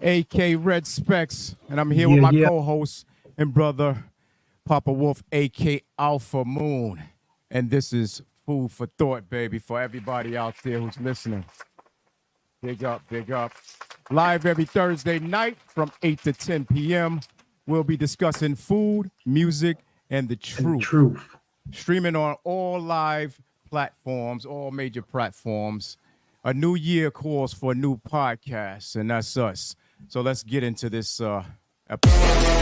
AK Red Specs, and I'm here with Yeah, my yeah. co-host and brother, Papa Wolf, AK Alpha Moon. And this is food for thought, baby, for everybody out there who's listening. Big up, big up. Live every Thursday night from 8 to 10 p.m. We'll be discussing food, music, and the And the truth. truth. Streaming on all live platforms, all major platforms. A new year calls for a new podcast, and that's us. So let's get into this episode.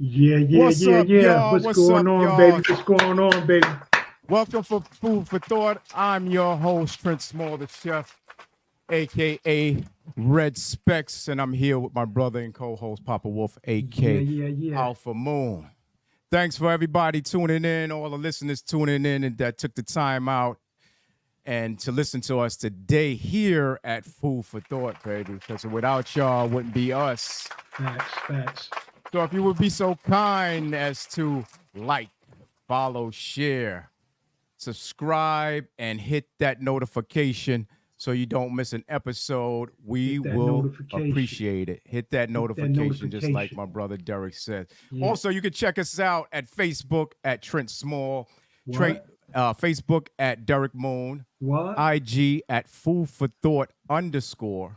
Yeah. What's up, y'all? What's What's going up, on, y'all? baby? What's going on, baby? Welcome for Food for Thought. I'm your host, Trent Small, the chef, a.k.a. Red Specs, and I'm here with my brother and co-host, Papa Wolf, a.k.a. Yeah. Alpha Moon. Thanks for everybody tuning in, all the listeners tuning in and that took the time out and to listen to us today here at Food for Thought, baby, because without y'all, it wouldn't be us. Facts. So if you would be so kind as to like, follow, share, subscribe, and hit that notification so you don't miss an episode, we will appreciate it. Hit that notification, just like my brother Derek said. Yeah. Also, you can check us out at Facebook at Trent Small, Facebook at Derek Moon, What? IG at Food for Thought _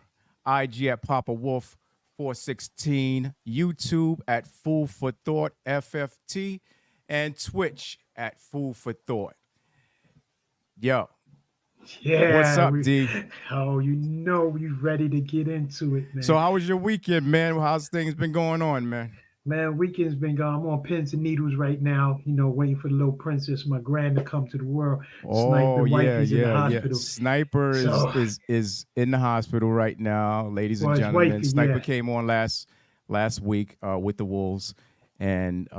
IG at Papa Wolf 416, YouTube at Food for Thought FFT, and Twitch at Food for Thought. Yo, Yeah. what's up, D? Oh, you know we ready to get into it, man. So how was your weekend, man? How's things been going on, man? Man, weekend's been gone. I'm on pins and needles right now, waiting for the little princess, my grand, to come to the world. Oh, Wifey's in the yeah. hospital. Sniper is in the hospital right now, ladies and Well, his gentlemen. wifey, Sniper yeah. came on last week with the Wolves, and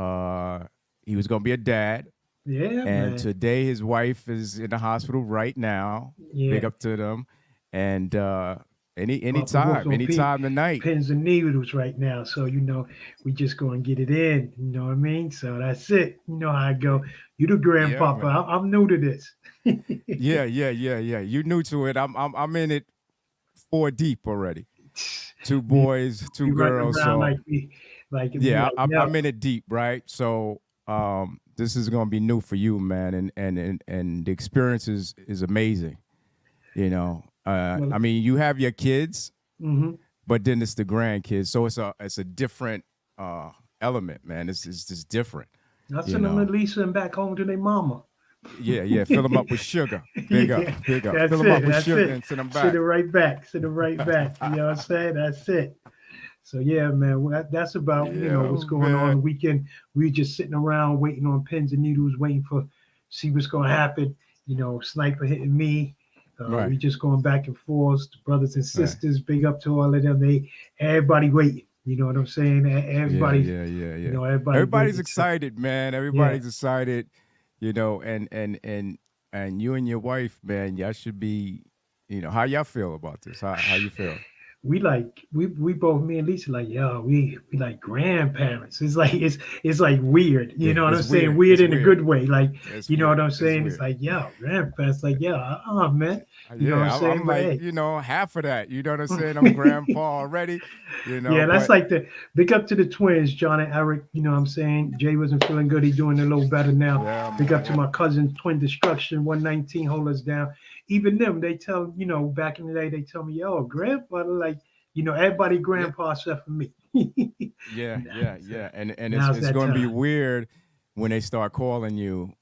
he was gonna be a dad. Yeah, And man. today his wife is in the hospital right now. Yeah. Big up to them. And Papa Wolf anytime tonight. Pins and needles right now. So, we just going to get it in. You know what I mean? So that's it. You know how I go. You the grandpapa. Yeah, I'm new to this. Yeah. You new to it. I'm in it 4 deep already. 2 boys, 2 You running girls. around So like me. yeah, I'm in it deep, right? So this is gonna be new for you, man, and the experience is amazing. I mean, you have your kids, but then it's the grandkids, so it's a different element, man. It's just different. I send them to Lisa and back home to their mama. Yeah. Fill them up with sugar. Big up. That's Fill them up with that's sugar it. and send them back. Send it right back. You know what I'm saying? That's it. So yeah, man, that's about what's going on the weekend. We just sitting around waiting on pins and needles, waiting for see what's going to happen. Sniper hitting me. Right. We just going back and forth. The brothers and sisters, big up to all of them. Everybody waiting. You know what I'm saying? Everybody. Yeah. Everybody's excited, man. Everybody's excited. And you and your wife, man, y'all should be. How y'all feel about this? How you feel? We both, me and Lisa, like, yo, we like grandparents. It's like weird, you know what I'm saying? Weird in a good way, like, you know what I'm saying? It's like, yo, grandparents, like, yo, man, you know what I'm saying? I'm like, half of that. You know what I'm saying? I'm grandpa already. Yeah, that's like the big up to the twins, John and Eric. You know what I'm saying? Jay wasn't feeling good. He's doing a little better now. Yeah, big up to my cousin, Twin Destruction, 119, hold us down. Even them, they tell, back in the day, they tell me, yo, grandpa, like, everybody grandpa except for me. Yeah. And it's going to be weird when they start calling you,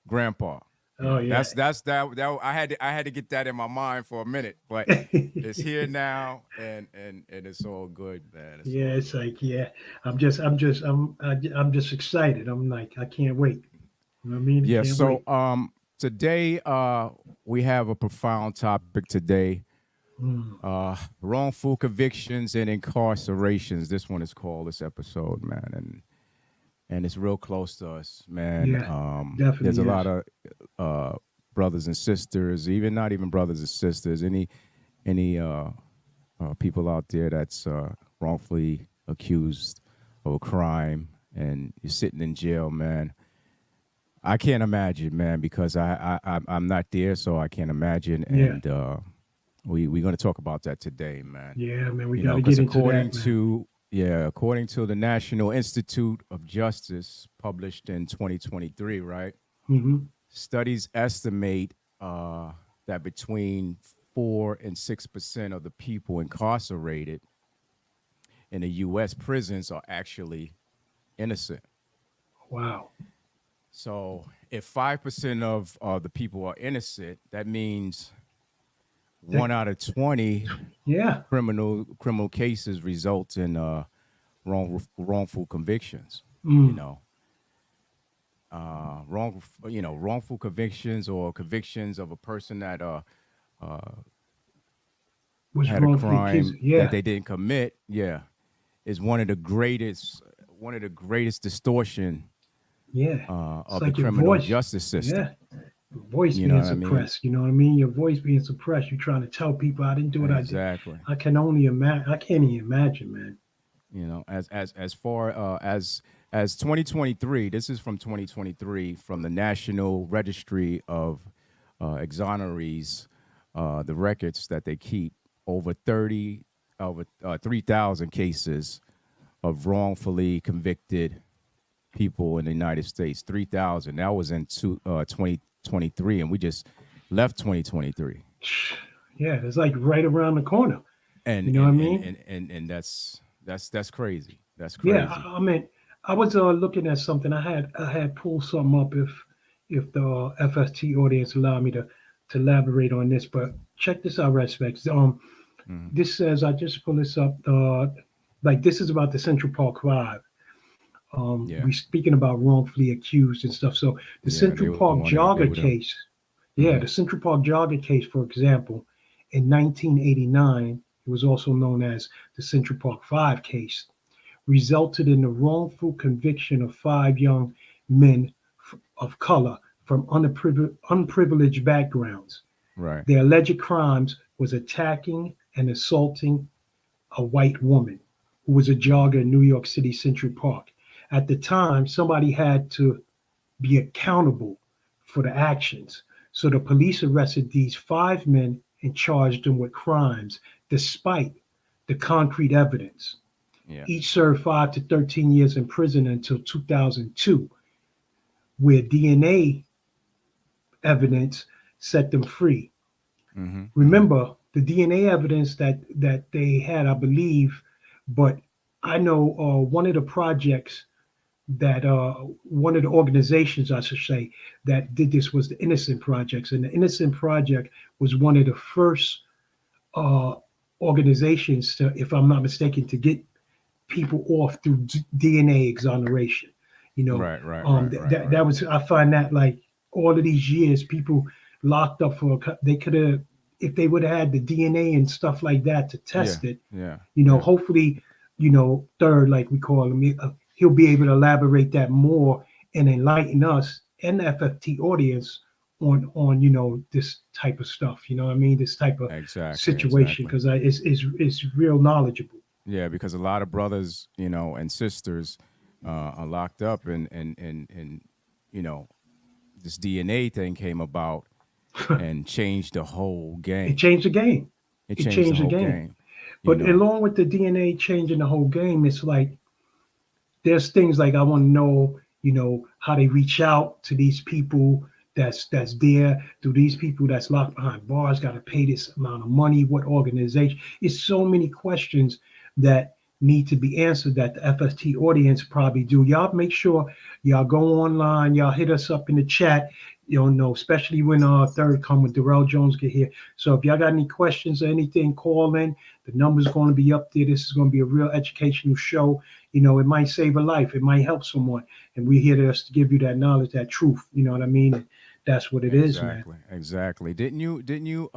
grandpa. Oh yeah. That's that I had to get that in my mind for a minute, but it's here now and it's all good, man. It's like, I'm just excited. I'm like, I can't wait. You know what I mean? Yeah, so today we have a profound topic today. Wrongful convictions and incarcerations. This one is called, this episode, man. And and it's real close to us, man. Yeah, There's a definitely lot is. of brothers and sisters, even not even brothers and sisters, any people out there that's wrongfully accused of a crime, and you're sitting in jail, man. I can't imagine, man, because I'm not there, so I can't imagine. Yeah, And we're going to talk about that today, man. yeah, man. We You got know, to because get into that, man. according to the National Institute of Justice, published in 2023, right? Hmm. Studies estimate that between 4 and 6% of the people incarcerated in the U.S. prisons are actually innocent. Wow. So if 5% of the people are innocent, that means That, 1 out of 20 yeah. criminal cases result in wrongful convictions. You Mm. know, wrongful convictions or convictions of a person that uh, Was had a wrongfully accused. crime that Yeah, they didn't commit. Yeah, is one of the greatest distortion yeah. It's of the like your criminal voice. justice system. Yeah, your voice You know being what I mean? suppressed. You know what I mean? Your voice being suppressed. You're trying to tell people I didn't do what I did. Exactly. I can only imagine. I can't even imagine, man. You know, as far as 2023, this is from 2023 from the National Registry of Exonerees, the records that they keep, over 3,000 cases of wrongfully convicted people in the United States. 3,000. That was in 2023, and we just left 2023. Yeah, it's like right around the corner. And You know what I and and mean? and and, and that's crazy. That's Yeah, crazy. I mean, I was looking at something. I had pulled something up if the FST audience allowed me to elaborate on this. But check this out, respects. Hmm. This says I just pull this up. Like this is about the Central Park Five. Yeah. We speaking about wrongfully accused and stuff. So the Yeah, Central they Park wanted to be jogger with him. case, yeah, Hmm. the Central Park jogger case, for example, in 1989, it was also known as the Central Park Five case, resulted in the wrongful conviction of five young men of color from unprivileged backgrounds. Right. Their alleged crimes was attacking and assaulting a white woman who was a jogger in New York City Central Park. At the time, somebody had to be accountable for the actions. So the police arrested these five men and charged them with crimes despite the concrete evidence. Yeah. Each served 5 to 13 years in prison until 2002, where DNA evidence set them free. Hmm. Hmm. Remember, the DNA evidence that they had, I believe, but I know one of the projects that one of the organizations, I should say, that did this was the Innocent Projects, and the Innocent Project was one of the first uh, organizations to, if I'm not mistaken, to get people off through DNA exoneration. You know, Right. Right. Right. Right. that Right. was, I find that like all of these years, people locked up for they could have, if they would have had the DNA and stuff like that to Yeah. test it. Yeah. You know, Yeah. hopefully, third, like we call him, he'll be able to elaborate that more and enlighten us and the FFT audience on this type of stuff. You know what I mean? This type of Exactly. situation Exactly. because it's real knowledgeable. Yeah, because a lot of brothers, and sisters, are locked up, and you know, this DNA thing came about and changed the whole It game. changed the game. It It changed the changed the whole game. game. You But know. along with the DNA changing the whole game, it's like there's things like I want to know, how they reach out to these people that's there, to these people that's locked behind bars, got to pay this amount of money, what organization? It's so many questions that need to be answered that the FST audience probably do. Y'all make sure y'all go online, y'all hit us up in the chat. Especially when third come when Darrell Jones get here. So if y'all got any questions or anything, call in. The number's going to be up there. This is going to be a real educational show. It might save a life. It might help someone. And we're here to give you that knowledge, that truth. You know what I mean? And that's what it is, man. Exactly. Exactly. Didn't you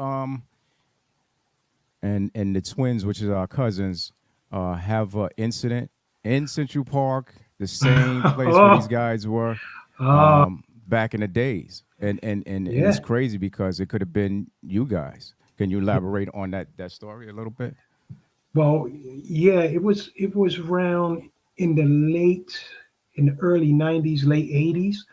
and the twins, which is our cousins, have an incident in Central Park the same place where these guys were back in the days. And it's Yeah. crazy because it could have been you guys. Can you elaborate on that story a little bit? Well, yeah, it was around in the in the early '90s, late '80s,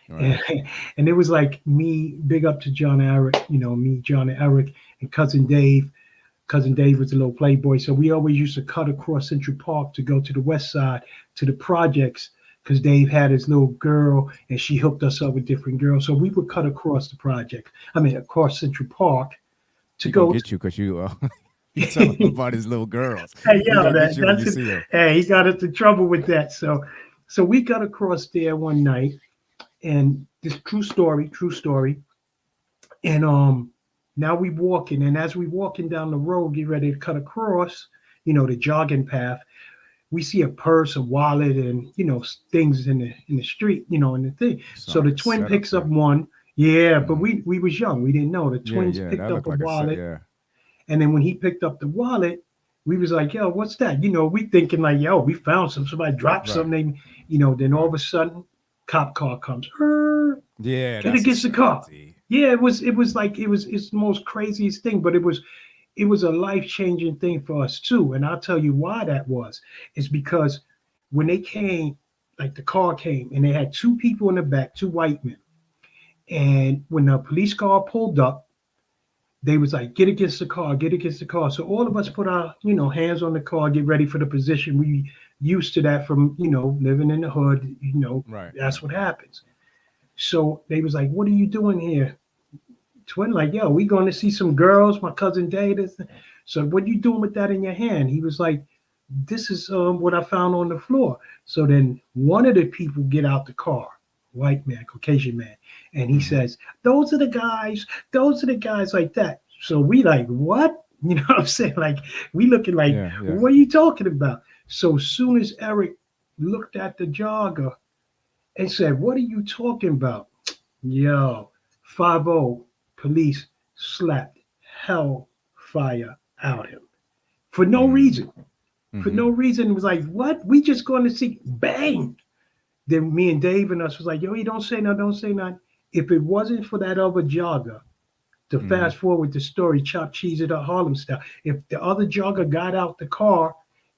Right. and and it was like me. Big up to John Eric, me, John and Eric, and cousin Dave. Cousin Dave was a little playboy, so we always used to cut across Central Park to go to the West Side to the projects because Dave had his little girl and she hooked us up with different girls. So we would cut across the project. I mean, across Central Park to He gonna go. get you because you you tell him about his little girls. Hey, He yo, gonna get you when you that's it. see him. Hey, he got us in trouble with that. So we got across there one night, and this true story. And now we walking, and as we walking down the road, get ready to cut across, the jogging path. We see a purse, a wallet, and things in the street, in the thing. Sound So like the a twin setup picks up there. one. Yeah, but Hmm. we was young, we didn't know. The Yeah, twins yeah, picked that up looked a like a set. wallet. Yeah. And then when he picked up the wallet, we was like, yo, what's that? We thinking like, yo, we found somebody dropped Right. something. Then all Right. of a sudden, cop car comes. Yeah, Get that's a against the setup, car. Z. Yeah, it was like it's the most craziest thing, but it was a life-changing thing for us too. And I'll tell you why that was. It's because when they came, like the car came and they had two people in the back, two white men. And when the police car pulled up, they was like, get against the car, get against the car. So all of us put our, hands on the car, get ready for the position. We used to that from, living in the hood, Right, that's right. what happens. So they was like, what are you doing here? Twin, like, yo, we going to see some girls, my cousin Dave. So what you doing with that in your hand? He was like, this is what I found on the floor. So then one of the people get out the car, white man, Caucasian man, and he Hmm. says, those are the guys like that. So we like, what? You know what I'm saying? Like, we looking like, Yeah, yeah. what are you talking about? So soon as Eric looked at the jogger and said, what are you talking about? Yo, 5-0 police slapped hellfire out him for no Mm. reason. For Hmm. no reason. It was like, what? We just going to see bang. Then me and Dave and us was like, yo, you don't say no, don't say nothing. If it wasn't for that other jogger, to Hmm. fast forward the story, chop cheese it up Harlem style. If the other jogger got out the car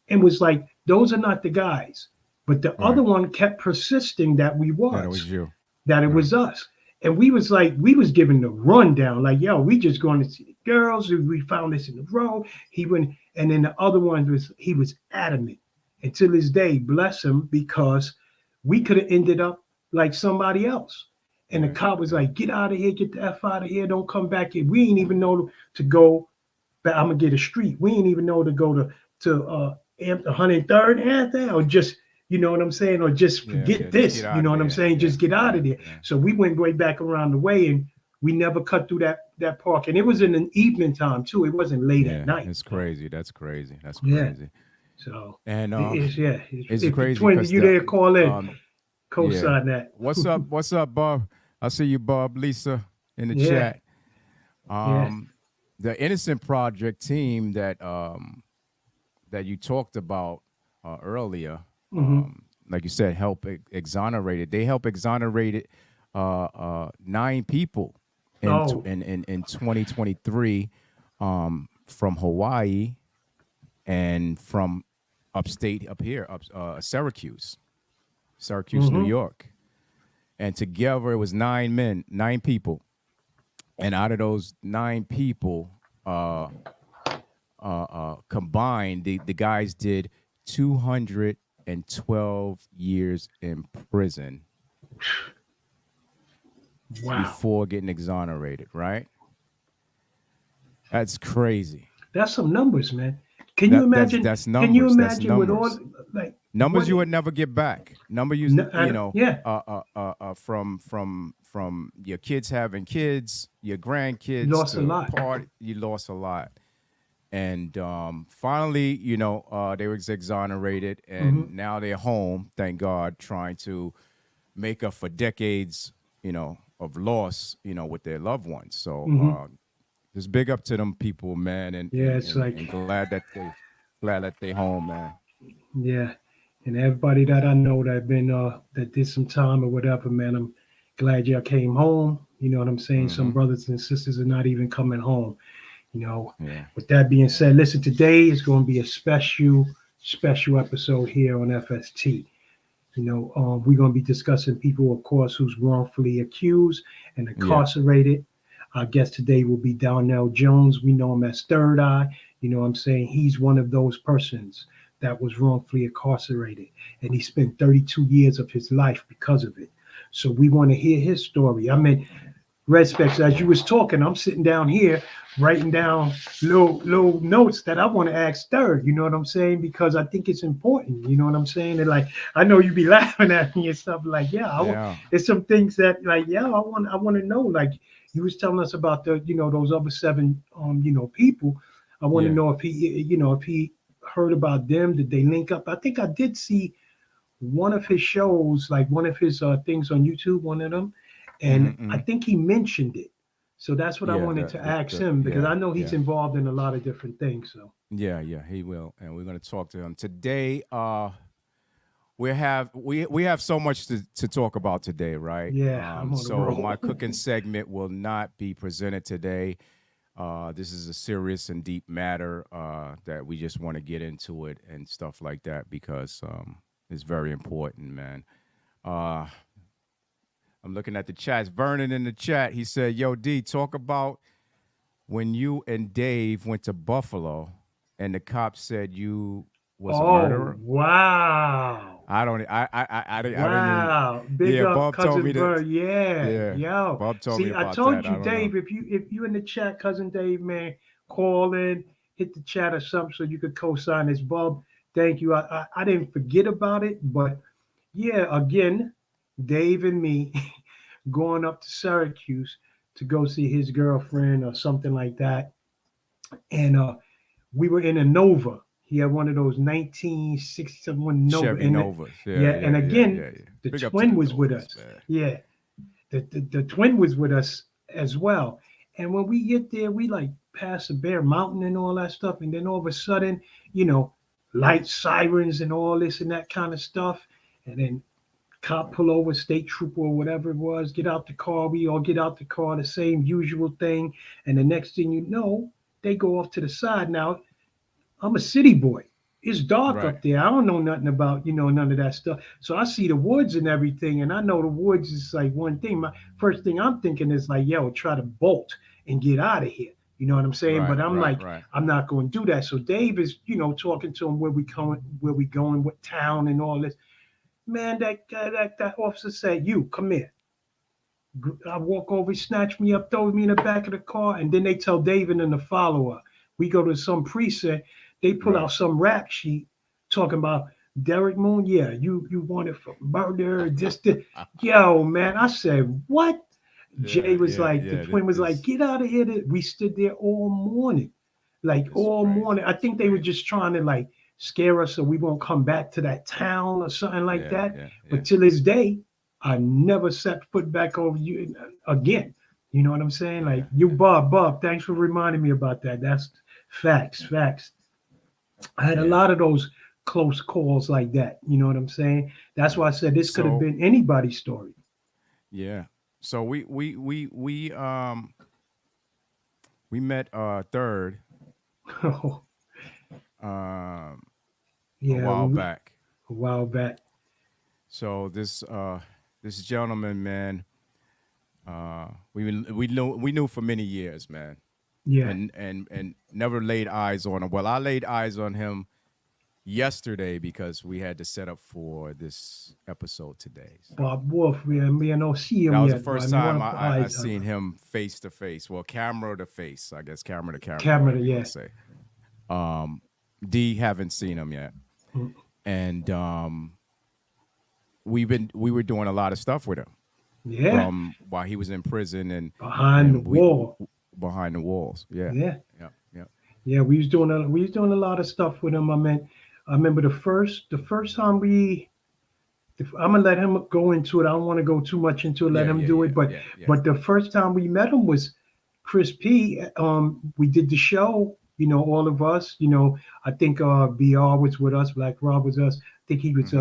and was like, those are not the guys, but the Right. other one kept persisting that we That it was, was you. that it Right. was us. And we was like, we was giving the rundown, like, yo, we just going to see the girls. We found this in the road. He went, and then the other one he was adamant. And to this day, bless him, because we could have ended up like somebody else. And the Yeah, cop was yeah. like, get out of here, get the F out of here, don't come back here. We ain't even know to go, but I'm gonna get a street. We ain't even know to go to 103rd Anthony, or just, you know what I'm saying, or just Yeah, forget yeah. Just get this. You out know of what I'm there. saying? Yeah, Just get out yeah, of there. yeah. So we went way back around the way, and we never cut through that park. And it was in an evening time too. It wasn't late at Yeah, night. it's So crazy. That's crazy. That's yeah. crazy. So And it's yeah. it's If the crazy twins, because you the there, call in, um yeah. co-sign that. What's up? What's up, Bob? I see you, Bob, Lisa, in the Yeah. chat. Yeah. Um, the Innocent Project team that you talked about earlier, Hmm. like you said, exonerated. They help exonerated 9 people Oh. in 2023 from Hawaii and from upstate up here, Syracuse, New Hmm. York. And together it was 9 men, 9 people. And out of those 9 people, combined, the guys did 212 years in prison Wow. before getting exonerated, right? That's crazy. That's some numbers, man. Can you That's imagine? that's Can you numbers. That's imagine with all numbers. like Numbers what? you would never get back. Number you Yeah, from your kids having kids, your you grandkids lost a to lot. part, you lost a lot. And finally, they was exonerated, Hmm. and now they're home. Thank God, trying to make up for decades, of loss, with their loved ones. So Hmm. just big up to them people, man, and Yeah, and it's and, like and glad that they home, man. yeah, And everybody that I know that been that did some time or whatever, man, I'm glad y'all came home. You know what I'm saying? Some Mm-hmm. brothers and sisters are not even coming home. You know, Yeah. with that being said, listen, today is going to be a special episode here on FST. We're going to be discussing people, of course, who's wrongfully accused and Yeah. incarcerated. Our guest today will be Darrell Jones. We know him as Third Eye. You know what I'm saying? He's one of those persons that was wrongfully incarcerated, and he spent 32 years of his life because of it. So we want to hear his story. I mean, Red Specs, as you was talking, I'm sitting down here writing down little notes that I want to ask Third. You know what I'm saying? Because I think it's important. You know what I'm saying? And like I know you be laughing at me and stuff like, yeah, Yeah. there's some things that like, yeah, I want to know. Like you was telling us about the, those other seven people. I want to Yeah. know if he heard about them. Did they link up? I think I did see one of his shows, like one of his things on YouTube, one of them, and Mm-hmm. I Mm-hmm. think he mentioned it. So that's what I Yeah. wanted The to the ask the him because yeah. I know he's Yeah. involved in a lot of different things. So Yeah. Yeah. He will, and we're gonna talk to him today. We have so much to talk about today, right? yeah, I'm on the So my roll. cooking segment will not be presented today. This is a serious and deep matter that we just want to get into it and stuff like that because it's very important, man. Uh, I'm looking at the chats. Vernon in the chat, he said, "Yo, D, talk about when you and Dave went to Buffalo, and the cops said you was a Oh murderer." wow. I don't. I didn't even. Wow, big Yeah, up, Bob told cousin me that. Bird. Yeah, Yeah, yo. Bob told me See, I about told that. you, I don't know. Dave. If you in the chat, cousin Dave, man, call in, hit the chat or something so you could co-sign this. Bob, thank you. I didn't forget about it, but yeah, again, Dave and me going up to Syracuse to go see his girlfriend or something like that, and we were in a Nova. He had one of those 1961 Nova, Chevy and Novas. Yeah, yeah, and yeah, yeah, again, yeah, yeah. the Big up to twin the was with Novas, us. man. Yeah, the twin was with us as well. And when we get there, we like pass the Bear Mountain and all that stuff, and then all of a sudden, you know, light sirens and all this and that kind of stuff, and then cop pull over, state trooper or whatever it was, get out the car. We all get out the car, the same usual thing, and the next thing you know, they go off to the side. Now I'm a city boy. It's dark Right, up there. I don't know nothing about, none of that stuff. So I see the woods and everything, and I know the woods is like one thing. My first thing I'm thinking is like, yo, try to bolt and get out of here. You know what I'm saying? right, But I'm right, like, right. I'm not going to do that. So Dave is, talking to him where we going, what town and all this. Man, that guy, that officer said, "You come here." I walk over, he snatched me up, throws me in the back of the car, and then they tell David and the follower. We go to some precinct, they pull Right. out some rap sheet talking about Derek Moon. Yeah, you wanted for murder, this. Yo, man, I said, what? Yeah, Jay was yeah, like, the yeah. twin was like, get out of here. We stood there all morning, like It's all crazy. morning. I It's think they were crazy. just trying to like scare us so we won't come back to that town or something like Yeah, that. yeah, yeah, But till this day, I never set foot back over you again. You know what I'm saying? yeah, Like you, yeah, Bob. Thanks for reminding me about that. That's facts, yeah, facts. I had a yeah, lot of those close calls like that. You know what I'm saying? That's yeah. why I said this could have So been anybody's story. yeah, so we met third Oh, um a yeah, while back. a while back. So this gentleman, man, we knew for many years, man, Yeah, and never laid eyes on him. Well, I laid eyes on him yesterday because we had to set up for this episode today. So Bob Wolf. Me, I don't see that him was the yet, but I first know time I'm I eyes on seen him face to face. Well, camera to face, I guess, camera to camera, camera. whatever you want Yeah, to say. Um, D haven't seen him yet, mm, and we were doing a lot of stuff with him yeah, from while he was in prison behind the and wall. behind the walls. Yeah, Yeah, yeah, yeah. yeah. We was doing a lot of stuff with him. I mean, I remember the first time I'm gonna let him go into it. I don't want to go too much into it. Let Yeah, him yeah, do yeah, it. But yeah, yeah. but the first time we met him was Chris P. We did the show. All of us. I think BR was with us. Black Rob was us. think he was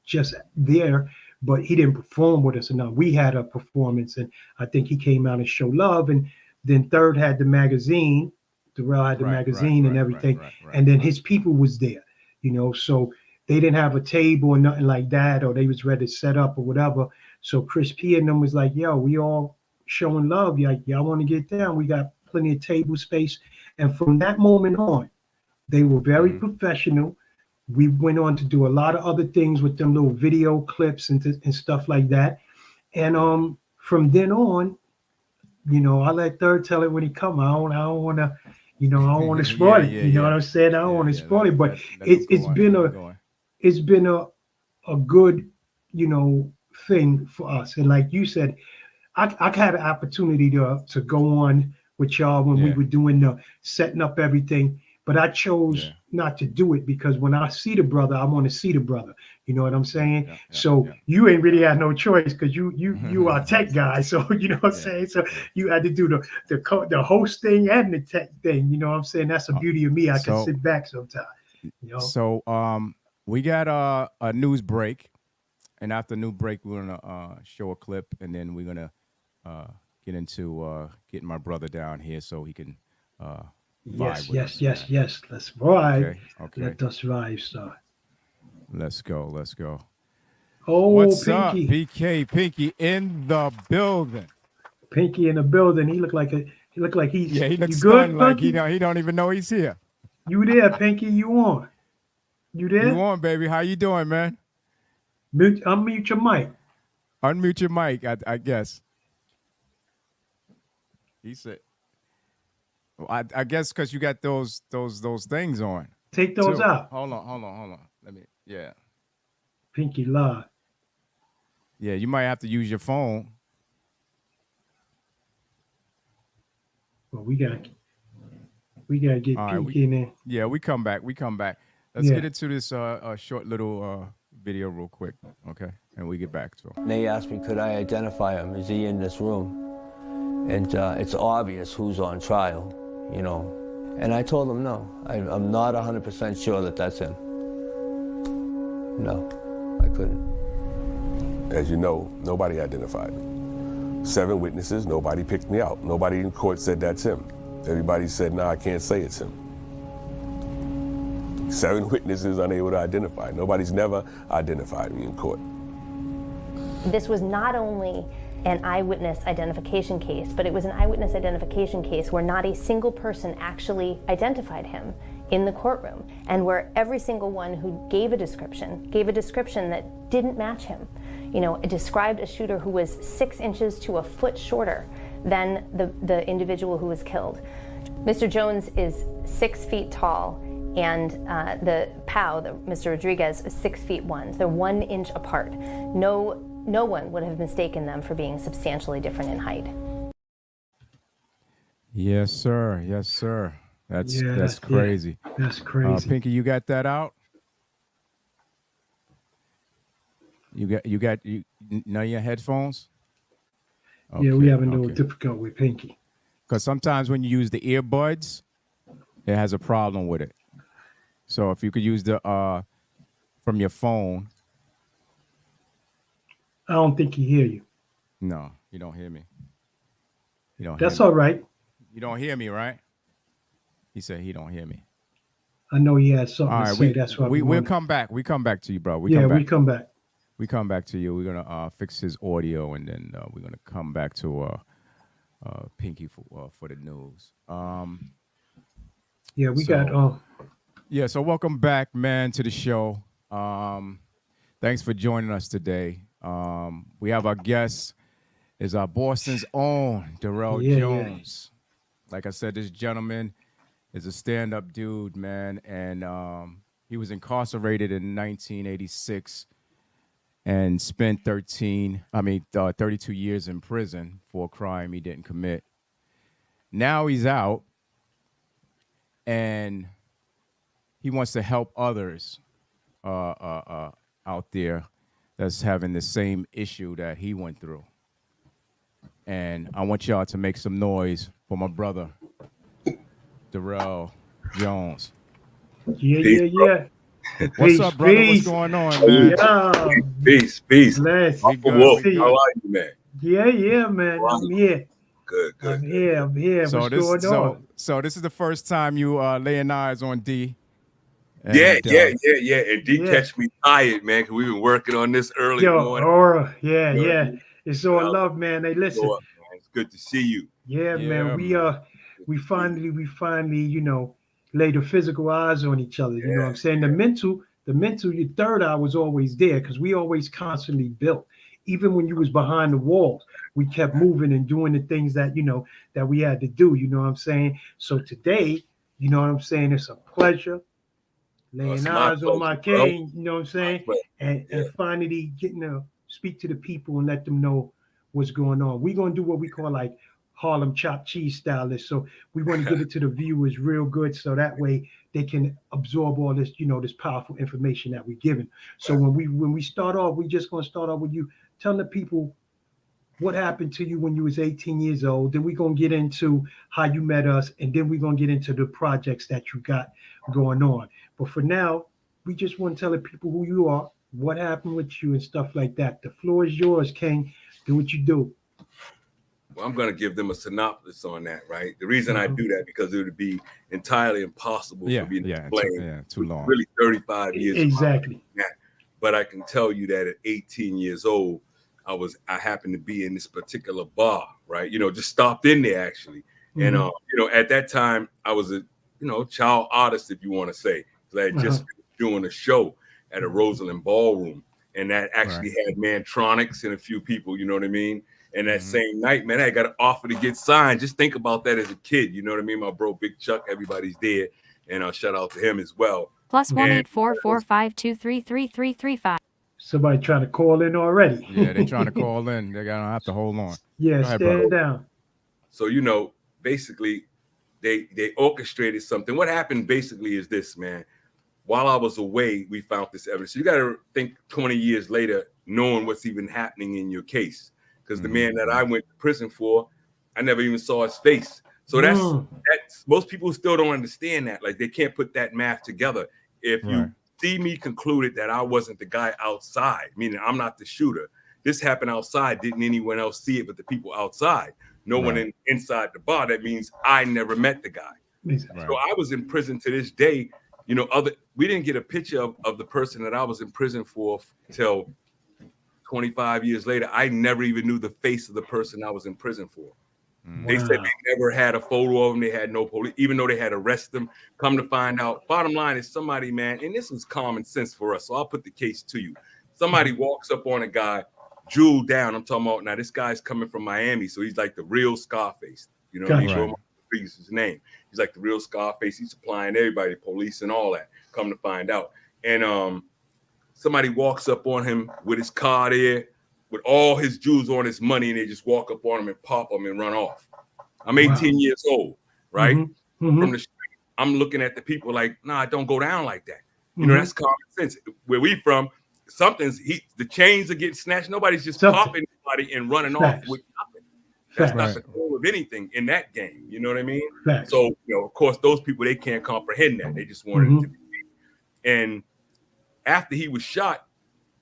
just there, but he didn't perform with us enough. We had a performance, and I think he came out and showed love. And then Third had the magazine, Darrell had the magazine and everything, and then his people was there, you know. So they didn't have a table or nothing like that, or they was ready to set up or whatever. So Chris P and them was like, "Yo, we all showing love. Y'all want to get down? We got plenty of table space." And from that moment on, they were very professional. We went on to do a lot of other things with them little video clips and stuff like that. And from then on, you know, I let Third tell it when he come. I don't want to, you know, I don't want to spoil it. You know what I'm saying? I don't want to spoil it. But it's been a good, you know, thing for us. And like you said, I had an opportunity to go on with y'all when we were doing the setting up everything, but I chose not to do it because when I see the brother, I want to see the brother. You know what I'm saying? So you ain't really had no choice because you are a tech guy. So you know what I'm saying? So you had to do the host thing and the tech thing. You know what I'm saying? That's the beauty of me. I can sit back sometimes. You know? So we got a news break, and after new break, we're gonna show a clip, and then we're gonna get into getting my brother down here so he can vibe with us. Yes. Let's ride. Okay. Let us ride, sir. Let's go. Oh, what's Pinky. up, PK? Pinky in the building. Pinky in the building. He looked like he's he looks you good, stunned, like Pinky? he don't even know he's here. You there, Pinky? You on? You there? You on, baby? How you doing, man? Unmute your mic. Unmute your mic, I guess. He said, I guess because you got those things on. Take those out. Hold on. Let me, Pinky live. Yeah, you might have to use your phone. Well, we gotta get Pinky in there. Yeah, we come back. Let's get into this short little video real quick, okay? And we get back to him. They asked me, could I identify him? Is he in this room? And it's obvious who's on trial, you know. And I told him no. I'm not 100% sure that that's him. No, I couldn't. As you know, nobody identified me. 7 witnesses, nobody picked me out. Nobody in court said that's him. Everybody said, no, I can't say it's him. 7 witnesses unable to identify. Nobody's never identified me in court. This was not only an eyewitness identification case, but it was an eyewitness identification case where not a single person actually identified him in the courtroom, and where every single one who gave a description that didn't match him. You know, it described a shooter who was 6 inches to a foot shorter than the individual who was killed. Mr. Jones is 6 feet tall, and the POW, Mr. Rodriguez, is 6 feet 1. They're 1 inch apart. No one would have mistaken them for being substantially different in height. Yes, sir. That's crazy. Yeah, that's crazy. Pinky, you got that out? You know your headphones? Okay, yeah, we having a little difficult with Pinky. Because sometimes when you use the earbuds, it has a problem with it. So if you could use the from your phone. I don't think he hear you. No, you don't hear me. That's all right. You don't hear me, right? He said he don't hear me. I know he has something all to right, say. That's why we'll come back. We come back to you, bro. We come back. We come back to you. We're gonna fix his audio, and then we're gonna come back to Pinky for the news. Yeah, we got. Yeah, so welcome back, man, to the show. Thanks for joining us today. We have our guest is our Boston's own Darrell Jones. Like I said, this gentleman is a stand-up dude, man, and he was incarcerated in 1986 and spent 32 years in prison for a crime he didn't commit. Now he's out, and he wants to help others out there that's having the same issue that he went through. And I want y'all to make some noise for my brother, Darrell Jones. Yeah. What's up, brother? What's Peace. going on, man? Yeah. Peace. Bless. We Uncle good. Wolf, See you. how are you, man? Yeah, man. Wow. I'm here. Good. I'm here. So What's this, going on? so this is the first time you laying eyes on D. And, Yeah. And D Yeah. catch me tired, man, because we've been working on this early Yo, morning. Aura. You know what I Yeah. mean? It's all love, man. Hey, listen. Go up, man. It's good to see you. Yeah, man. man. We finally, lay the physical eyes on each other. You know what I'm saying? The mental, your third eye was always there because we always constantly built. Even when you was behind the walls, we kept moving and doing the things that, that we had to do. You know what I'm saying? So today, you know what I'm saying? It's a pleasure laying eyes on my king, you know what I'm saying? And finally getting to speak to the people and let them know what's going on. We're going to do what we call like Harlem chopped cheese stylist. So we want to give it to the viewers real good so that way they can absorb all this, this powerful information that we're giving. So when we start off, we just going to start off with you telling the people what happened to you when you was 18 years old. Then we're going to get into how you met us, and then we're going to get into the projects that you got going on. But for now, we just want to tell the people who you are, what happened with you and stuff like that. The floor is yours, King. Do what you do. Well, I'm going to give them a synopsis on that, right? The reason I do that because it would be entirely impossible for me to explain. Too long. Really 35 years. Exactly. But I can tell you that at 18 years old, I happened to be in this particular bar, right? Just stopped in there actually. And, at that time I was a, child artist, if you want to say, because I had just doing a show at a Roseland Ballroom. And that actually had Mantronics and a few people, you know what I mean? And that same night, man, I got an offer to get signed. Just think about that as a kid, you know what I mean? My bro, Big Chuck, everybody's there. And I'll shout out to him as well. +1 84452333335. Somebody trying to call in already. Yeah, they're trying to call in. They're going to have to hold on. Yeah, stand down. So, basically, they orchestrated something. What happened basically is this, man. While I was away, we found this evidence. So you got to think 20 years later, knowing what's even happening in your case. Because the man that I went to prison for, I never even saw his face. So that's most people still don't understand that. Like, they can't put that math together. If you see me concluded that I wasn't the guy outside, meaning I'm not the shooter. This happened outside. Didn't anyone else see it but the people outside? No one inside the bar. That means I never met the guy. So I was in prison to this day. We didn't get a picture of the person that I was in prison for till 25 years later. I never even knew the face of the person I was in prison for. They said they never had a photo of him. They had no police, even though they had arrested him. Come to find out, bottom line is somebody, man, and this was common sense for us. So I'll put the case to you. Somebody walks up on a guy, jeweled down. I'm talking about now. This guy's coming from Miami, so he's like the real Scarface. You know what I mean? Is his name. He's like the real Scarface. He's supplying everybody, police and all that. Come to find out, and somebody walks up on him with his car there, with all his jewels on, his money, and they just walk up on him and pop him and run off. I'm 18 years old, right? From the street, I'm looking at the people like, nah, don't go down like that. That's common sense. Where we from, the chains are getting snatched. Nobody's just popping anybody and running off with nothing. That's not the goal of anything in that game. You know what I mean? So, of course, those people, they can't comprehend that. They just wanted it to be. And after he was shot,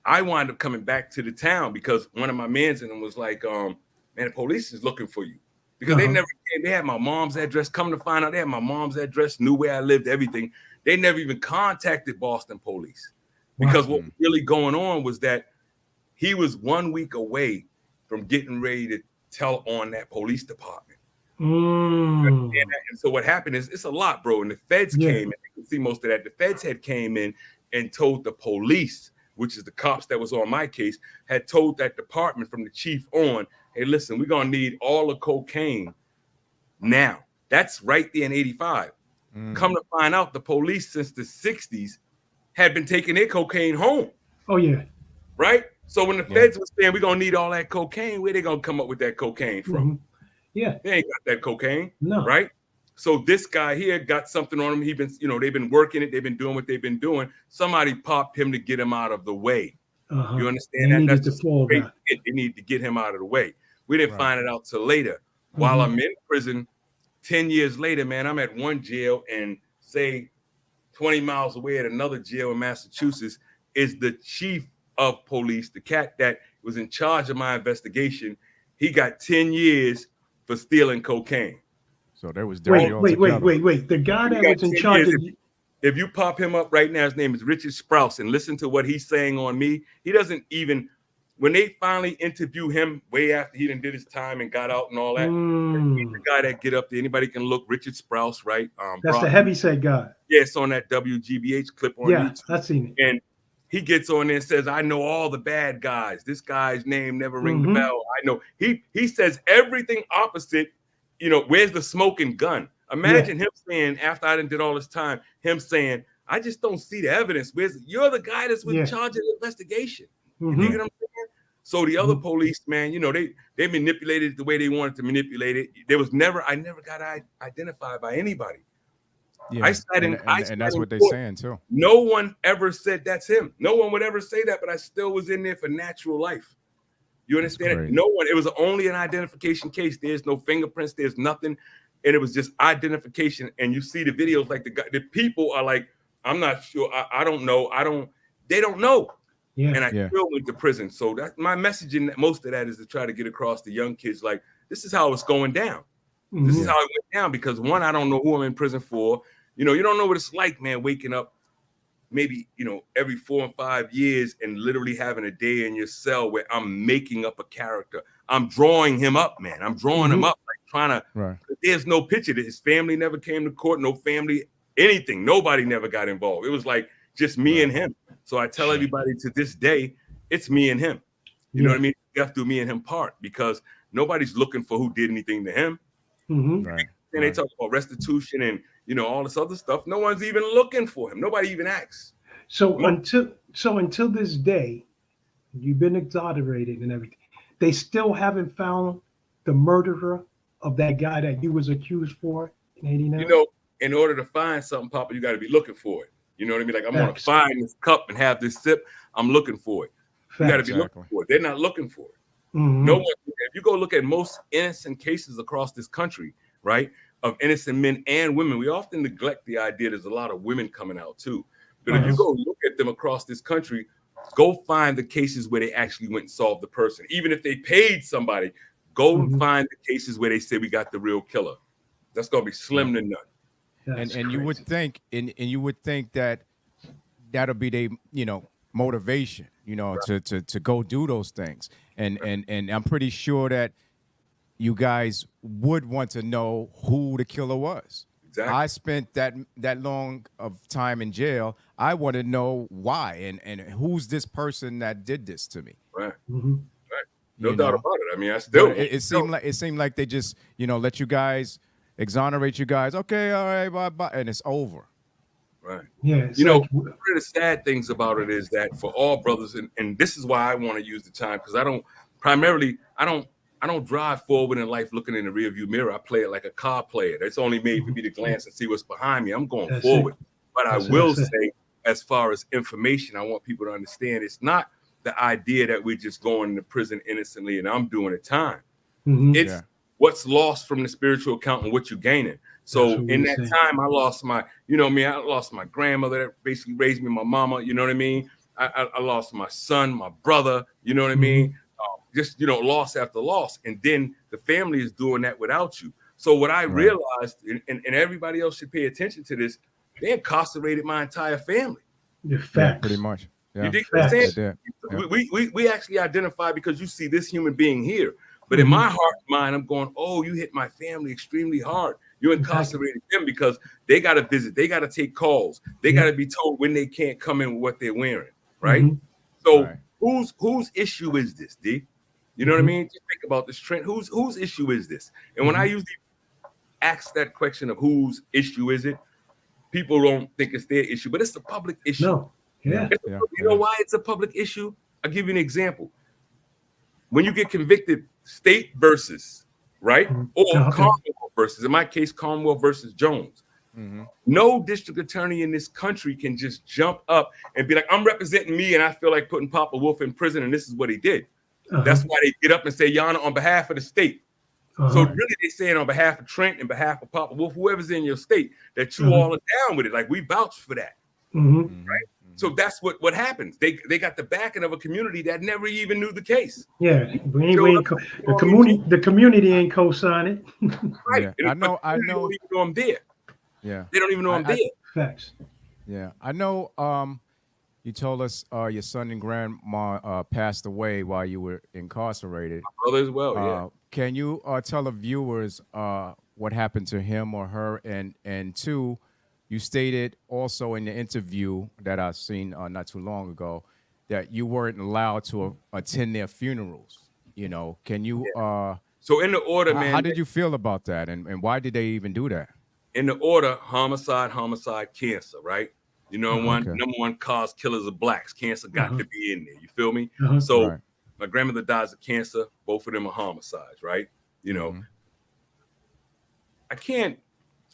I wound up coming back to the town because one of my mans in them was like, man, the police is looking for you. Because they never came. They had my mom's address. Come to find out, they had my mom's address, knew where I lived, everything. They never even contacted Boston police. Because what was really going on was that he was 1 week away from getting ready to tell on that police department. And so what happened is, it's a lot, bro. And the feds came in. You can see most of that. The feds had came in and told the police, which is the cops that was on my case, had told that department from the chief on, hey, listen, we're going to need all the cocaine now. That's right there in 85. Come to find out, the police since the 60s had been taking their cocaine home. Oh, yeah. Right? So when the feds were saying we're going to need all that cocaine, where they going to come up with that cocaine from? Yeah. They ain't got that cocaine. No. Right? So this guy here got something on him. He been, they've been working it. They've been doing what they've been doing. Somebody popped him to get him out of the way. You understand that? That's just great. They need to get him out of the way. We didn't find it out till later. While I'm in prison, 10 years later, man, I'm at one jail and say 20 miles away at another jail in Massachusetts is the chief of police, the cat that was in charge of my investigation. He got 10 years for stealing cocaine. So there was dirty altogether. Wait. The guy that was in charge of if you pop him up right now, his name is Richard Sprouse, and listen to what he's saying on me. He doesn't even, when they finally interview him way after he done did his time and got out and all that, he's the guy that get up there. Anybody can look, Richard Sprouse, right? That's the heavyset guy. Yeah, it's on that WGBH clip on YouTube. I've seen it. And he gets on there and says, I know all the bad guys. This guy's name never ring the bell. I know. He says everything opposite, where's the smoking gun? Imagine him saying, after I done did all this time, him saying, I just don't see the evidence. You're the guy that's in charge of the investigation. You know what I'm saying? So the other police, man, they manipulated it the way they wanted to manipulate it. I never got identified by anybody. Yeah, and that's what they're saying too. No one ever said that's him. No one would ever say that, but I still was in there for natural life. You understand it? No one. It was only an identification case. There's no fingerprints. There's nothing. And it was just identification. And you see the videos, like the people are like, I'm not sure. I don't know. They don't know. Yeah. And I still went to prison. So that's my message in most of that is to try to get across to young kids, like, this is how it's going down. This is how it went down, because one, I don't know who I'm in prison for. You don't know what it's like, man, waking up maybe, every 4 and 5 years and literally having a day in your cell where I'm making up a character. I'm drawing him up, man. I'm drawing him up, like trying to, there's no picture. His family never came to court, no family, anything. Nobody never got involved. It was like just me and him. So I tell everybody to this day, it's me and him. You know what I mean? You have to do me and him part, because nobody's looking for who did anything to him. And they talk about restitution and, all this other stuff. No one's even looking for him. Nobody even asks. So until this day, you've been exonerated and everything, they still haven't found the murderer of that guy that you was accused for in 89? In order to find something, Papa, you got to be looking for it. You know what I mean? Like, I'm going to find this cup and have this sip. I'm looking for it. You got to be looking for it. They're not looking for it. No one. If you go look at most innocent cases across this country, right, of innocent men and women, we often neglect the idea there's a lot of women coming out too. But if you go look at them across this country, go find the cases where they actually went and solved the person. Even if they paid somebody, go find the cases where they say we got the real killer. That's going to be slim to none. And you would think, and you would think that that'll be their, motivation, to go do those things. And I'm pretty sure that you guys would want to know who the killer was. Exactly. I spent that long of time in jail. I want to know why and who's this person that did this to me. Right. Right. No doubt about it. I mean, I still. It seemed like they just let you guys exonerate you guys. Okay, all right, bye, and it's over. Right. Yeah. One of the sad things about it is that for all brothers, and this is why I want to use the time, because I don't drive forward in life looking in the rearview mirror. I play it like a car player. It's only made for me to glance and see what's behind me. I'm going forward. But I will say, as far as information, I want people to understand it's not the idea that we're just going to prison innocently and I'm doing a time. It's what's lost from the spiritual account and what you're gaining. So in that time, I lost my, I lost my grandmother that basically raised me, my mama, you know what I mean? I lost my son, my brother, you know what I mean? Just, loss after loss. And then the family is doing that without you. So what I realized, and everybody else should pay attention to this, they incarcerated my entire family. Yeah, pretty much. Yeah. You dig what I'm saying? We actually identify because you see this human being here. But in my heart and mind, I'm going, oh, you hit my family extremely hard. You incarcerated them because they got to visit. They got to take calls. They got to be told when they can't come in with what they're wearing, right? So whose issue is this, D? You know what I mean? Just think about this trend. Whose issue is this? And when I usually ask that question of whose issue is it, people don't think it's their issue, but it's a public issue. No. Yeah. You know why it's a public issue? I'll give you an example. When you get convicted, state versus, right? Or Commonwealth versus, in my case, Commonwealth versus Jones. No district attorney in this country can just jump up and be like, I'm representing me and I feel like putting Papa Wolf in prison and this is what he did. That's why they get up and say, Your Honor, on behalf of the state. So really, they're saying on behalf of Trent and behalf of Papa Wolf, whoever's in your state, that you all are down with it. Like, we vouch for that, right? So that's what happens. They got the backing of a community that never even knew the case. Yeah, the community ain't co-signing. Right. Yeah. I know. They don't even know I'm there. Yeah. They don't even know I'm there. Facts. Yeah. I know. You told us your son and grandma passed away while you were incarcerated. My brother as well. Yeah. Can you tell the viewers what happened to him or her? And two, you stated also in the interview that I've seen not too long ago that you weren't allowed to attend their funerals. You know, can you? So in the order, man. How did you feel about that, and why did they even do that? In the order: homicide, cancer. Right. You know, number one cause killers of blacks. Cancer got to be in there. You feel me? So my grandmother dies of cancer. Both of them are homicides, right? You know, I can't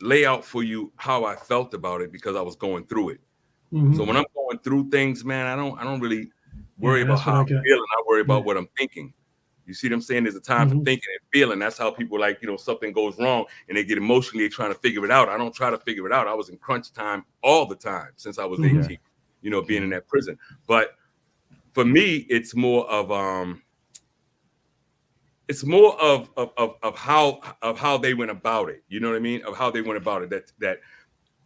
lay out for you how I felt about it because I was going through it. So when I'm going through things, man, I don't really worry about how I'm feeling. I worry about what I'm thinking. You see what I'm saying? There's a time for thinking and feeling. That's how people, like, you know, something goes wrong and they get emotionally trying to figure it out. I don't try to figure it out. I was in crunch time all the time since I was 18, you know, being in that prison. But for me, it's more of how they went about it. You know what I mean? Of how they went about it. That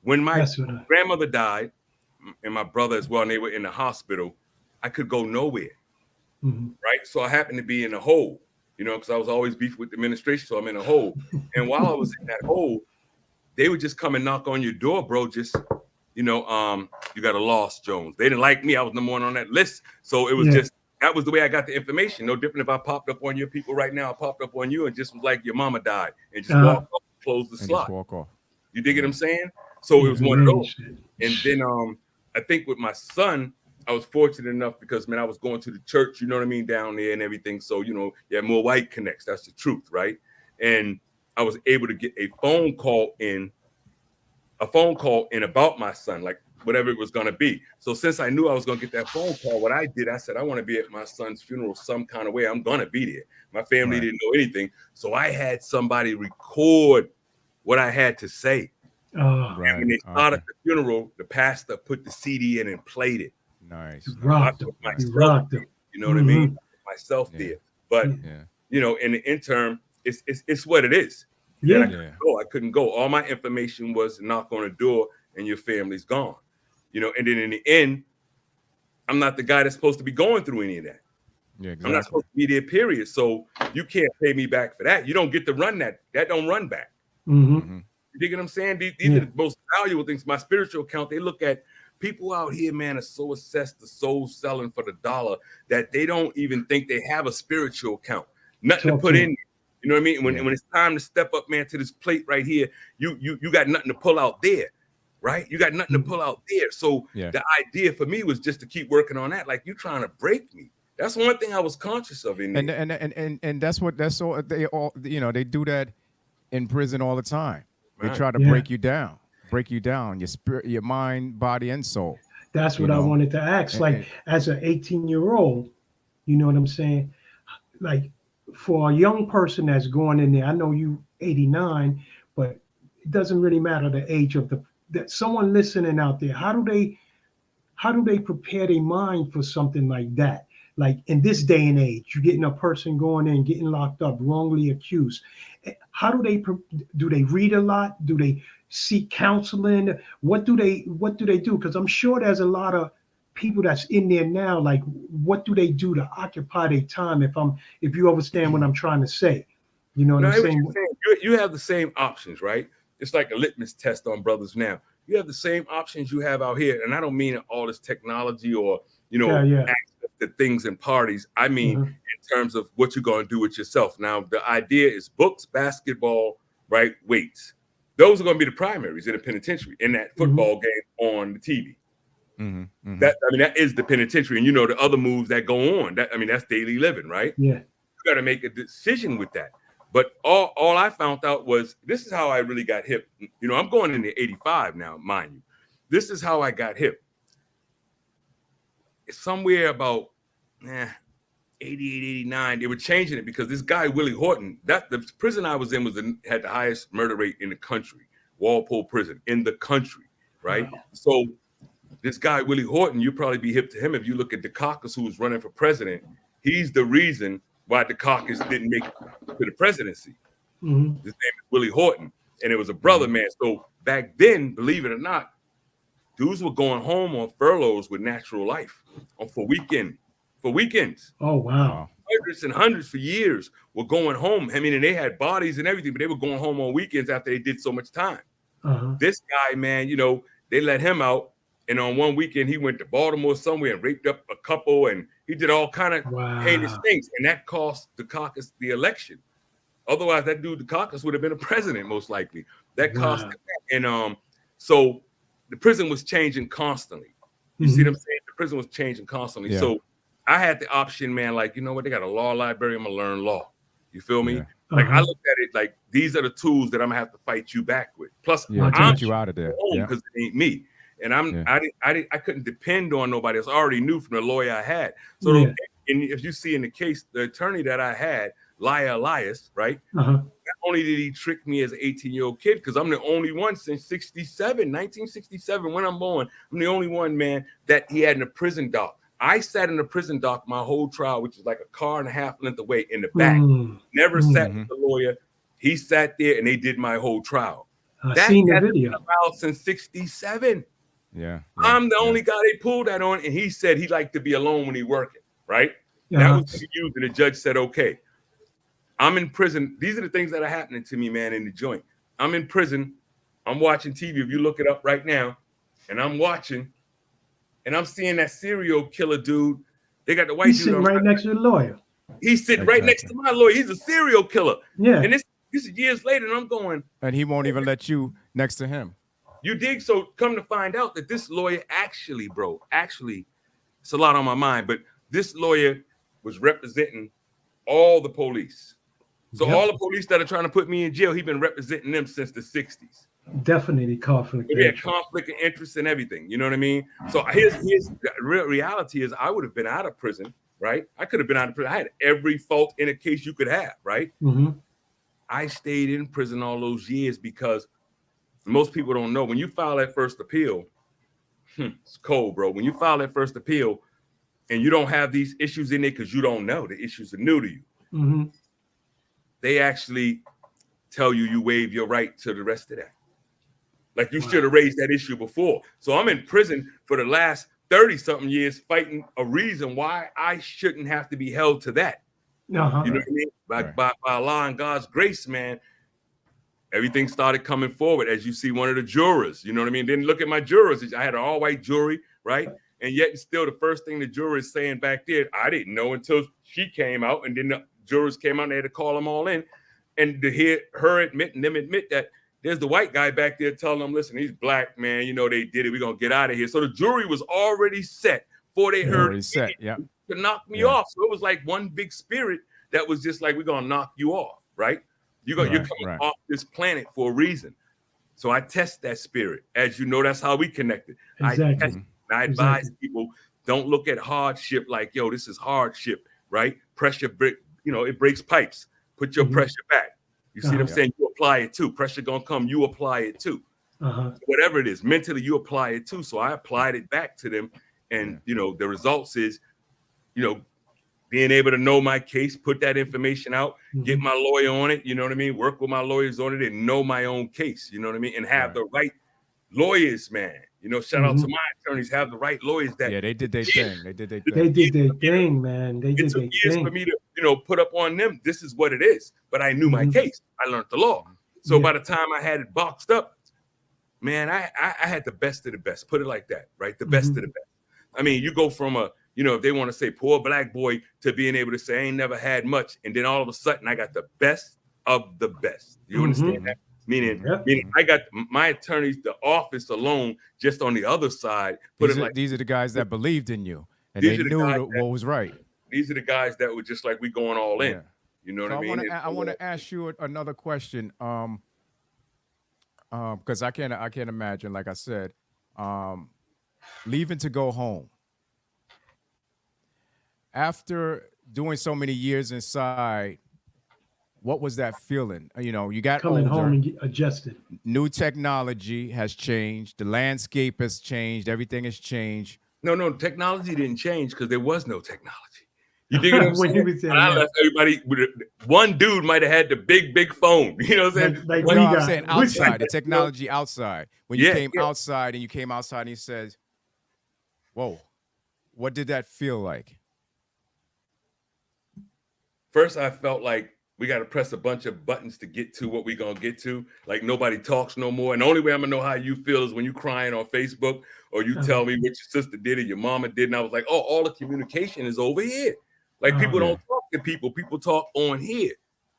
when my grandmother died and my brother as well, and they were in the hospital, I could go nowhere. Right. So I happened to be in a hole, you know, because I was always beefing with the administration. So I'm in a hole. And while I was in that hole, they would just come and knock on your door, bro. Just, you know, you got a loss, Jones. They didn't like me. I was number one on that list. So it was just, that was the way I got the information. No different if I popped up on your people right now. I popped up on you and just was like, your mama died, and just walk off, close the slot. Just walk off. You dig what I'm saying? So it was one of those. And then I think with my son, I was fortunate enough because, man, I was going to the church, you know what I mean, down there and everything. So, you know, yeah, more white connects. That's the truth, right? And I was able to get a phone call in about my son, like whatever it was going to be. So since I knew I was going to get that phone call, what I did, I said, I want to be at my son's funeral some kind of way. I'm going to be there. My family didn't know anything. So I had somebody record what I had to say. And when they started the funeral, the pastor put the CD in and played it. Nice. Rocked him. You know what I mean? Myself there. But, you know, in the interim, it's what it is. I couldn't go. All my information was knock on the door and your family's gone. You know, and then in the end, I'm not the guy that's supposed to be going through any of that. Yeah, exactly. I'm not supposed to be there, period. So you can't pay me back for that. You don't get to run that. That don't run back. You dig what I'm saying? These are the most valuable things. My spiritual account, they look at people out here, man, are so obsessed to soul selling for the dollar that they don't even think they have a spiritual account. Nothing to put in. You know what I mean? When it's time to step up, man, to this plate right here, you got nothing to pull out there, right? You got nothing to pull out there. So the idea for me was just to keep working on that. Like, you trying to break me. That's one thing I was conscious of in there. And that's all they all, you know, they do that in prison all the time. They try to break you down, your spirit, your mind, body, and soul. That's what I wanted to ask. Like, as an 18-year-old, you know what I'm saying? Like, for a young person that's going in there, I know you 89, but it doesn't really matter the age of that someone listening out there. How do they prepare their mind for something like that? Like, in this day and age, you're getting a person going in, getting locked up, wrongly accused. How do they read a lot? Do they seek counseling? What do they do? Because I'm sure there's a lot of people that's in there now. Like, what do they do to occupy their time? If you understand what I'm trying to say, you know what I'm saying? You have the same options, right? It's like a litmus test on brothers now. You have the same options you have out here, and I don't mean all this technology or access to things and parties. I mean in terms of what you're going to do with yourself. Now, the idea is books, basketball, right? Weights. Those are going to be the primaries in the penitentiary in that football game on the TV. That is the penitentiary, and you know the other moves that go on. That's daily living, right? Yeah, you got to make a decision with that. But all I found out was this is how I really got hip. You know, I'm going into 85 now, mind you. This is how I got hip. It's somewhere about 88, 89, they were changing it because this guy, Willie Horton, that the prison I was in had the highest murder rate in the country, Walpole Prison, in the country, right? Wow. So this guy, Willie Horton, you'd probably be hip to him if you look at Dukakis, who was running for president. He's the reason why Dukakis didn't make it to the presidency. His name is Willie Horton, and it was a brother, man. So back then, believe it or not, dudes were going home on furloughs with Natural Life for weekends. Oh, wow. Hundreds and hundreds for years were going home. I mean, and they had bodies and everything, but they were going home on weekends after they did so much time. This guy, man, you know, they let him out, and on one weekend he went to Baltimore somewhere and raped up a couple, and he did all kind of heinous things, and that cost Dukakis the election. Otherwise, that dude Dukakis would have been a president most likely. That cost him. And so the prison was changing constantly. You see what I'm saying? The prison was changing constantly. So I had the option, man, like, you know what? They got a law library. I'm going to learn law. You feel me? Like, I looked at it like, these are the tools that I'm going to have to fight you back with. Plus, to get you out of there. Because it ain't me. And I couldn't depend on nobody else. I already knew from the lawyer I had. So and if you see in the case, the attorney that I had, Liar Elias, right? Not only did he trick me as an 18-year-old kid, because I'm the only one since 1967, when I'm born, I'm the only one, man, that he had in a prison dock. I sat in the prison dock my whole trial, which is like a car and a half length away in the back. Never sat with the lawyer. He sat there and they did my whole trial. I've seen the video. Since 67. I'm the only guy they pulled that on, and he said he liked to be alone when he working, right? That was what he used, and the judge said, okay. I'm in prison. These are the things that are happening to me, man, in the joint. I'm in prison. I'm watching TV. If you look it up right now, and I'm watching, and I'm seeing that serial killer dude. They got the white dude sitting right next to the lawyer. He's sitting right next to my lawyer. He's a serial killer. Yeah. And this is years later, and I'm going. And he won't even let you next to him. You dig? So come to find out that this lawyer actually, it's a lot on my mind, but this lawyer was representing all the police. So all the police that are trying to put me in jail, he's been representing them since the 60s. Definitely conflict. Yeah, conflict of interest and everything. You know what I mean? So here's the real reality is I would have been out of prison, right? I could have been out of prison. I had every fault in a case you could have, right? I stayed in prison all those years because most people don't know when you file that first appeal, it's cold, bro. When you file that first appeal and you don't have these issues in there because you don't know, the issues are new to you. They actually tell you waive your right to the rest of that. Like you should have raised that issue before. So I'm in prison for the last 30-something years fighting a reason why I shouldn't have to be held to that. You know what I mean? By Allah and God's grace, man, everything started coming forward. As you see one of the jurors, you know what I mean? Didn't look at my jurors. I had an all-white jury, right? And yet still the first thing the juror is saying back there, I didn't know until she came out, and then the jurors came out and they had to call them all in. And to hear her admit that there's the white guy back there telling them, listen, he's black, man. You know, they did it. We're going to get out of here. So the jury was already set before they heard it to knock me off. So it was like one big spirit that was just like, we're going to knock you off, right? You're coming off this planet for a reason. So I test that spirit. As you know, that's how we connected. Exactly. I advise people, don't look at hardship like, yo, this is hardship, right? Pressure, it breaks pipes. Put your pressure back. You see what I'm saying? You apply it too. Pressure gonna come, you apply it too. Whatever it is, mentally you apply it too. So I applied it back to them. And, the results is, being able to know my case, put that information out, get my lawyer on it, you know what I mean? Work with my lawyers on it and know my own case, you know what I mean? And have the right lawyers, man. Shout out to my attorneys, have the right lawyers that they did their thing. They did their thing. They did their thing, man. They did their thing. It took years for me to, put up on them. This is what it is. But I knew my case. I learned the law. So by the time I had it boxed up, man, I had the best of the best. Put it like that, right? The best of the best. I mean, you go from if they want to say poor black boy to being able to say I ain't never had much. And then all of a sudden I got the best of the best. You understand that? Meaning I got my attorneys, the office alone, just on the other side. These are the guys that believed in you and they knew what was right. These are the guys that were just like, we going all in. You know what I mean? I want to ask you another question. Because I can't imagine, like I said, leaving to go home. After doing so many years inside, what was that feeling? You know, you got Coming older, home and get adjusted. new technology has changed, the landscape has changed, everything has changed. No, technology didn't change because there was no technology. You dig what I'm When saying? you was saying, I yeah. left everybody with one dude might have had the big phone. You know what I'm saying? Like No, we I'm got. saying outside, the technology outside. When you Yeah, came yeah. outside and you came outside and you said, whoa, what did that feel like? First, I felt like we got to press a bunch of buttons to get to what we're going to get to. Like nobody talks no more. And the only way I'm going to know how you feel is when you crying on Facebook or you tell me what your sister did or your mama did. And I was like, oh, all the communication is over here. Like people don't talk to people. People talk on here.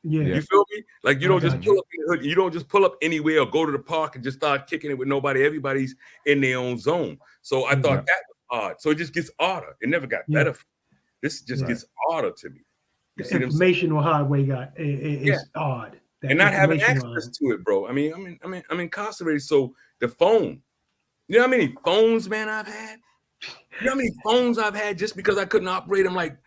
Yeah. You feel me? Like you don't just got pull up in the hood. You don't just pull up anywhere or go to the park and just start kicking it with nobody. Everybody's in their own zone. So I thought that was odd. So it just gets odder. It never got better. This just gets odder to me. You The informational highway got is odd. That and not having informational access to it, bro. I'm incarcerated. So the phone, you know how many phones, man, I've had? You know how many phones I've had just because I couldn't operate them? Like,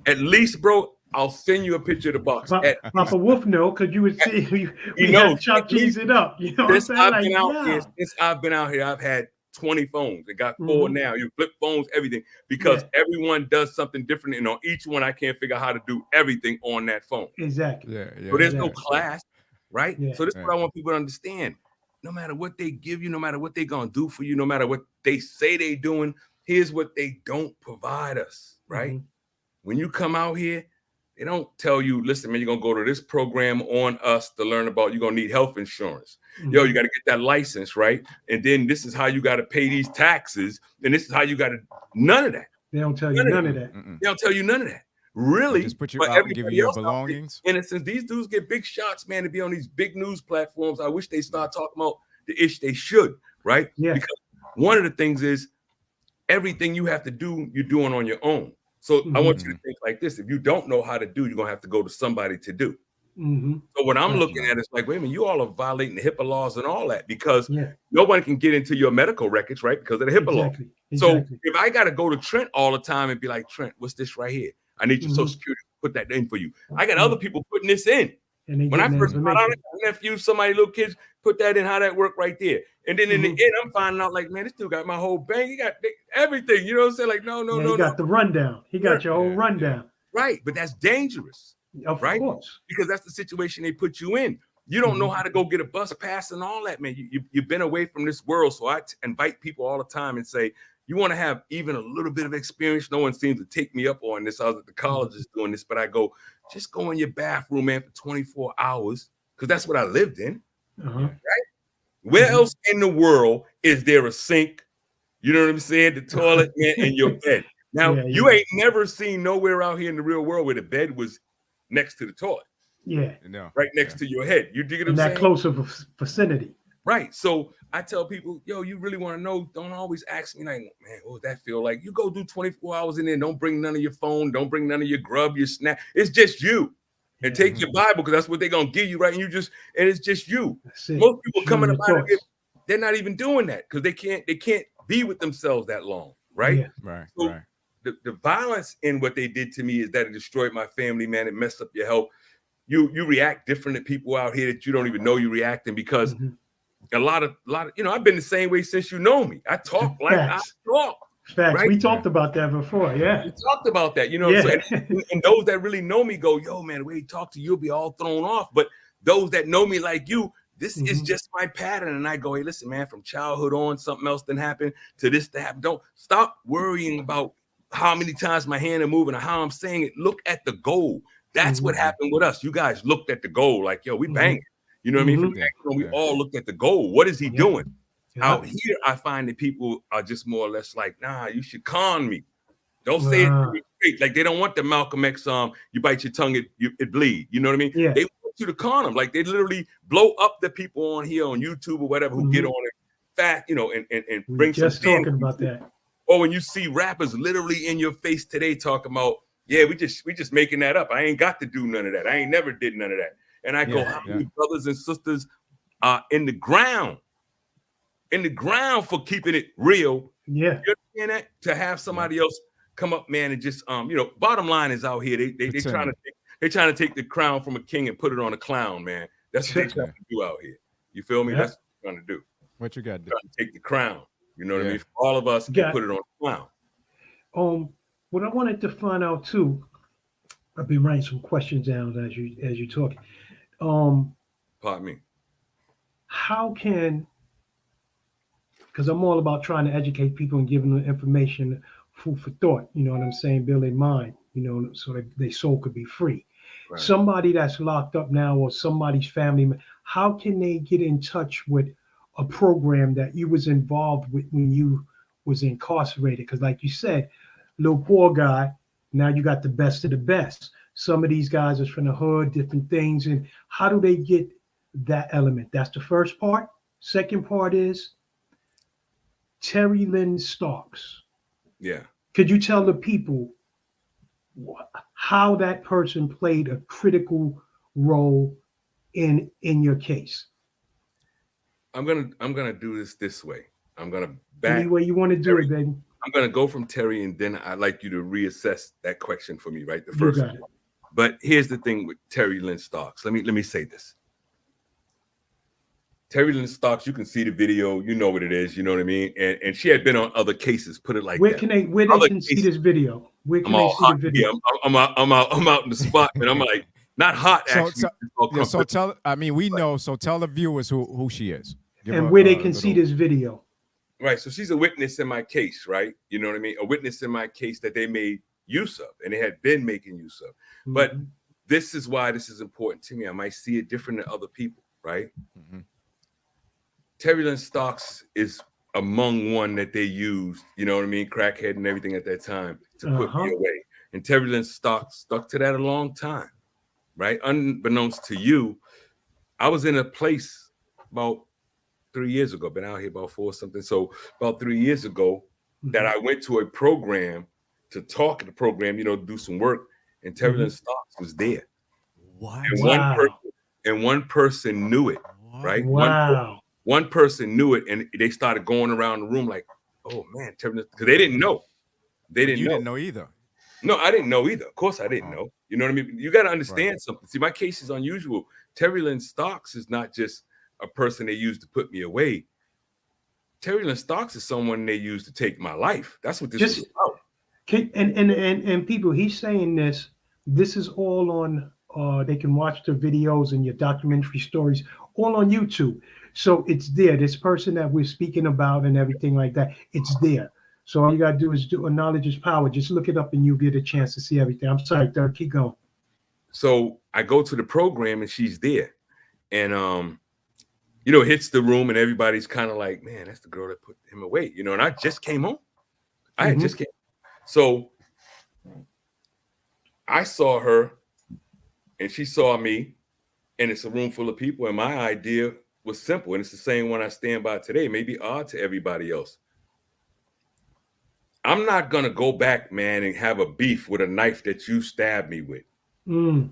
at least, bro, I'll send you a picture of the box. Papa Wolf know, because you would see we know, had chop cheese it up. You know what I'm since saying? I've been out here, I've had 20 phones. I got 4 now. You flip phones, everything, because everyone does something different, and on each one, I can't figure out how to do everything on that phone. Exactly. So there's no class, right? Yeah. So this is what I want people to understand. No matter what they give you, no matter what they're gonna do for you, no matter what they say they're doing, here's what they don't provide us, right? When you come out here, they don't tell you, listen, man, you're gonna go to this program on us to learn about, you're gonna need health insurance. Yo, you got to get that license, right? And then this is how you got to pay these taxes. And this is how you got to, none of that. They don't tell you none of that. They don't tell you none of that. Really? Just put you out and give you your belongings. And since these dudes get big shots, man, to be on these big news platforms, I wish they start talking about the ish they should, right? Yeah. Because one of the things is everything you have to do, you're doing on your own. So I want you to think like this. If you don't know how to do, you're going to have to go to somebody to do. So what I'm looking at is like, wait a minute, you all are violating the HIPAA laws and all that because nobody can get into your medical records, right? Because of the HIPAA law. So if I got to go to Trent all the time and be like, Trent, what's this right here? I need your social security, put that in for you. I got other people putting this in. When I first found out, nephew, somebody, little kids, put that in, how that work right there. And then in the end, I'm finding out like, man, this dude got my whole bank. He got everything. You know what I'm saying? Like, no. He got the rundown. He got your whole rundown. Right. But that's dangerous. Of course. Because that's the situation they put you in. You don't know how to go get a bus pass and all that, man. You've been away from this world. So I invite people all the time and say, you want to have even a little bit of experience. No one seems to take me up on this. I was at the colleges doing this, but I go, just go in your bathroom, man, for 24 hours. Because that's what I lived in. Right? Where else in the world is there a sink? You know what I'm saying? The toilet, man, and your bed. Now, you ain't never seen nowhere out here in the real world where the bed was next to the toilet. Right next to your head. You dig what I'm saying? That close of a vicinity. Right. So I tell people, yo, you really want to know, don't always ask me like, man, what does that feel like? You go do 24 hours in there. Don't bring none of your phone. Don't bring none of your grub, your snack. It's just you. And take your Bible because that's what they're going to give you, right? And it's just you. Most people coming up out of here, they're not even doing that because they can't be with themselves that long, right? So the violence in what they did to me is that it destroyed my family, man. It messed up your health. You react different to people out here that you don't even know you're reacting because a lot of, you know, I've been the same way since you know me. I talk like I talk. Facts. Right? We talked about that before. Yeah. We talked about that, you know. So, and those that really know me go, yo, man, the way you talk to you, you'll be all thrown off. But those that know me like you, this is just my pattern. And I go, hey, listen, man, from childhood on, something else didn't happen to this to happen. Don't stop worrying about how many times my hand are moving or how I'm saying it. Look at the goal. That's what happened with us. You guys looked at the goal like, yo, we banging. You know what I mean? We all looked at the goal. What is he doing? Out here, I find that people are just more or less like, nah, you should con me. Don't say it straight. Like they don't want the Malcolm X, you bite your tongue, it bleed. You know what I mean? They want you to con them. Like they literally blow up the people on here on YouTube or whatever who get on it fast, you know, and bring some just talking about that. Or when you see rappers literally in your face today talking about, yeah, we just making that up. I ain't got to do none of that. I ain't never did none of that. And I go, how many brothers and sisters are in the ground for keeping it real? Yeah. You understand that? To have somebody else come up, man, and just bottom line is out here. They trying to take the crown from a king and put it on a clown, man. That's what they're trying to do out here. You feel me? Yeah. That's what they're trying to do. What you got to do? Trying to take the crown. You know what I mean? For all of us can put it on a clown. What I wanted to find out too, I've been writing some questions down as you talk. Pardon me. How can, because I'm all about trying to educate people and giving them information, food for thought, you know what I'm saying, build their mind, so that their soul could be free. Right. Somebody that's locked up now or somebody's family, how can they get in touch with a program that you was involved with when you was incarcerated? Because like you said, little poor guy, now you got the best of the best. Some of these guys are from the hood, different things. And how do they get that element? That's the first part. Second part is Terry Lynn Starks. Yeah. Could you tell the people how that person played a critical role in your case? I'm gonna do this way. I'm gonna any way you want to do it, baby. I'm gonna go from Terry, and then I'd like you to reassess that question for me, right? The first one. But here's the thing with Terry Lynn Starks. Let me say this. Terry Lynn Starks, you can see the video, you know what it is, you know what I mean? And she had been on other cases, put it like where that. Where they can see this video? Where can they see the video? I'm out in the spot, and I'm like, not hot, actually. So tell, we know, so tell the viewers who she is. And where they can see this video. Right, so she's a witness in my case, right? You know what I mean? A witness in my case that they made use of, and they had been making use of. Mm-hmm. But this is why this is important to me. I might see it different than other people, right? Mm-hmm. Terry Lynn Starks is among one that they used, you know what I mean? Crackhead and everything at that time to put me away. And Terry Lynn Starks stuck to that a long time, right? Unbeknownst to you, I was in a place about 3 years ago, been out here about 4 something. So about 3 years ago that I went to a program to talk at the program, do some work, and Terry Lynn Starks was there. What? And one person knew it, right? Wow. One person knew it, and they started going around the room like, "Oh man, Terry Lynn," because they didn't know. They didn't. You know. didn't know either. No, I didn't know either. Of course, I didn't know. You know what I mean? You got to understand something. See, my case is unusual. Terry Lynn Starks is not just a person they used to put me away. Terry Lynn Starks is someone they used to take my life. That's what this is about. And people, he's saying this is all on, they can watch the videos and your documentary stories all on YouTube. So it's there. This person that we're speaking about and everything like that, it's there. So all you got to do is knowledge is power. Just look it up and you'll get a chance to see everything. I'm sorry, Dirk, keep going. So I go to the program and she's there. And, hits the room and everybody's kind of like, man, that's the girl that put him away, and I just came home. I had just came. So I saw her and she saw me, and it's a room full of people. And my idea was simple. And it's the same one I stand by today, maybe odd to everybody else. I'm not going to go back, man, and have a beef with a knife that you stabbed me with. You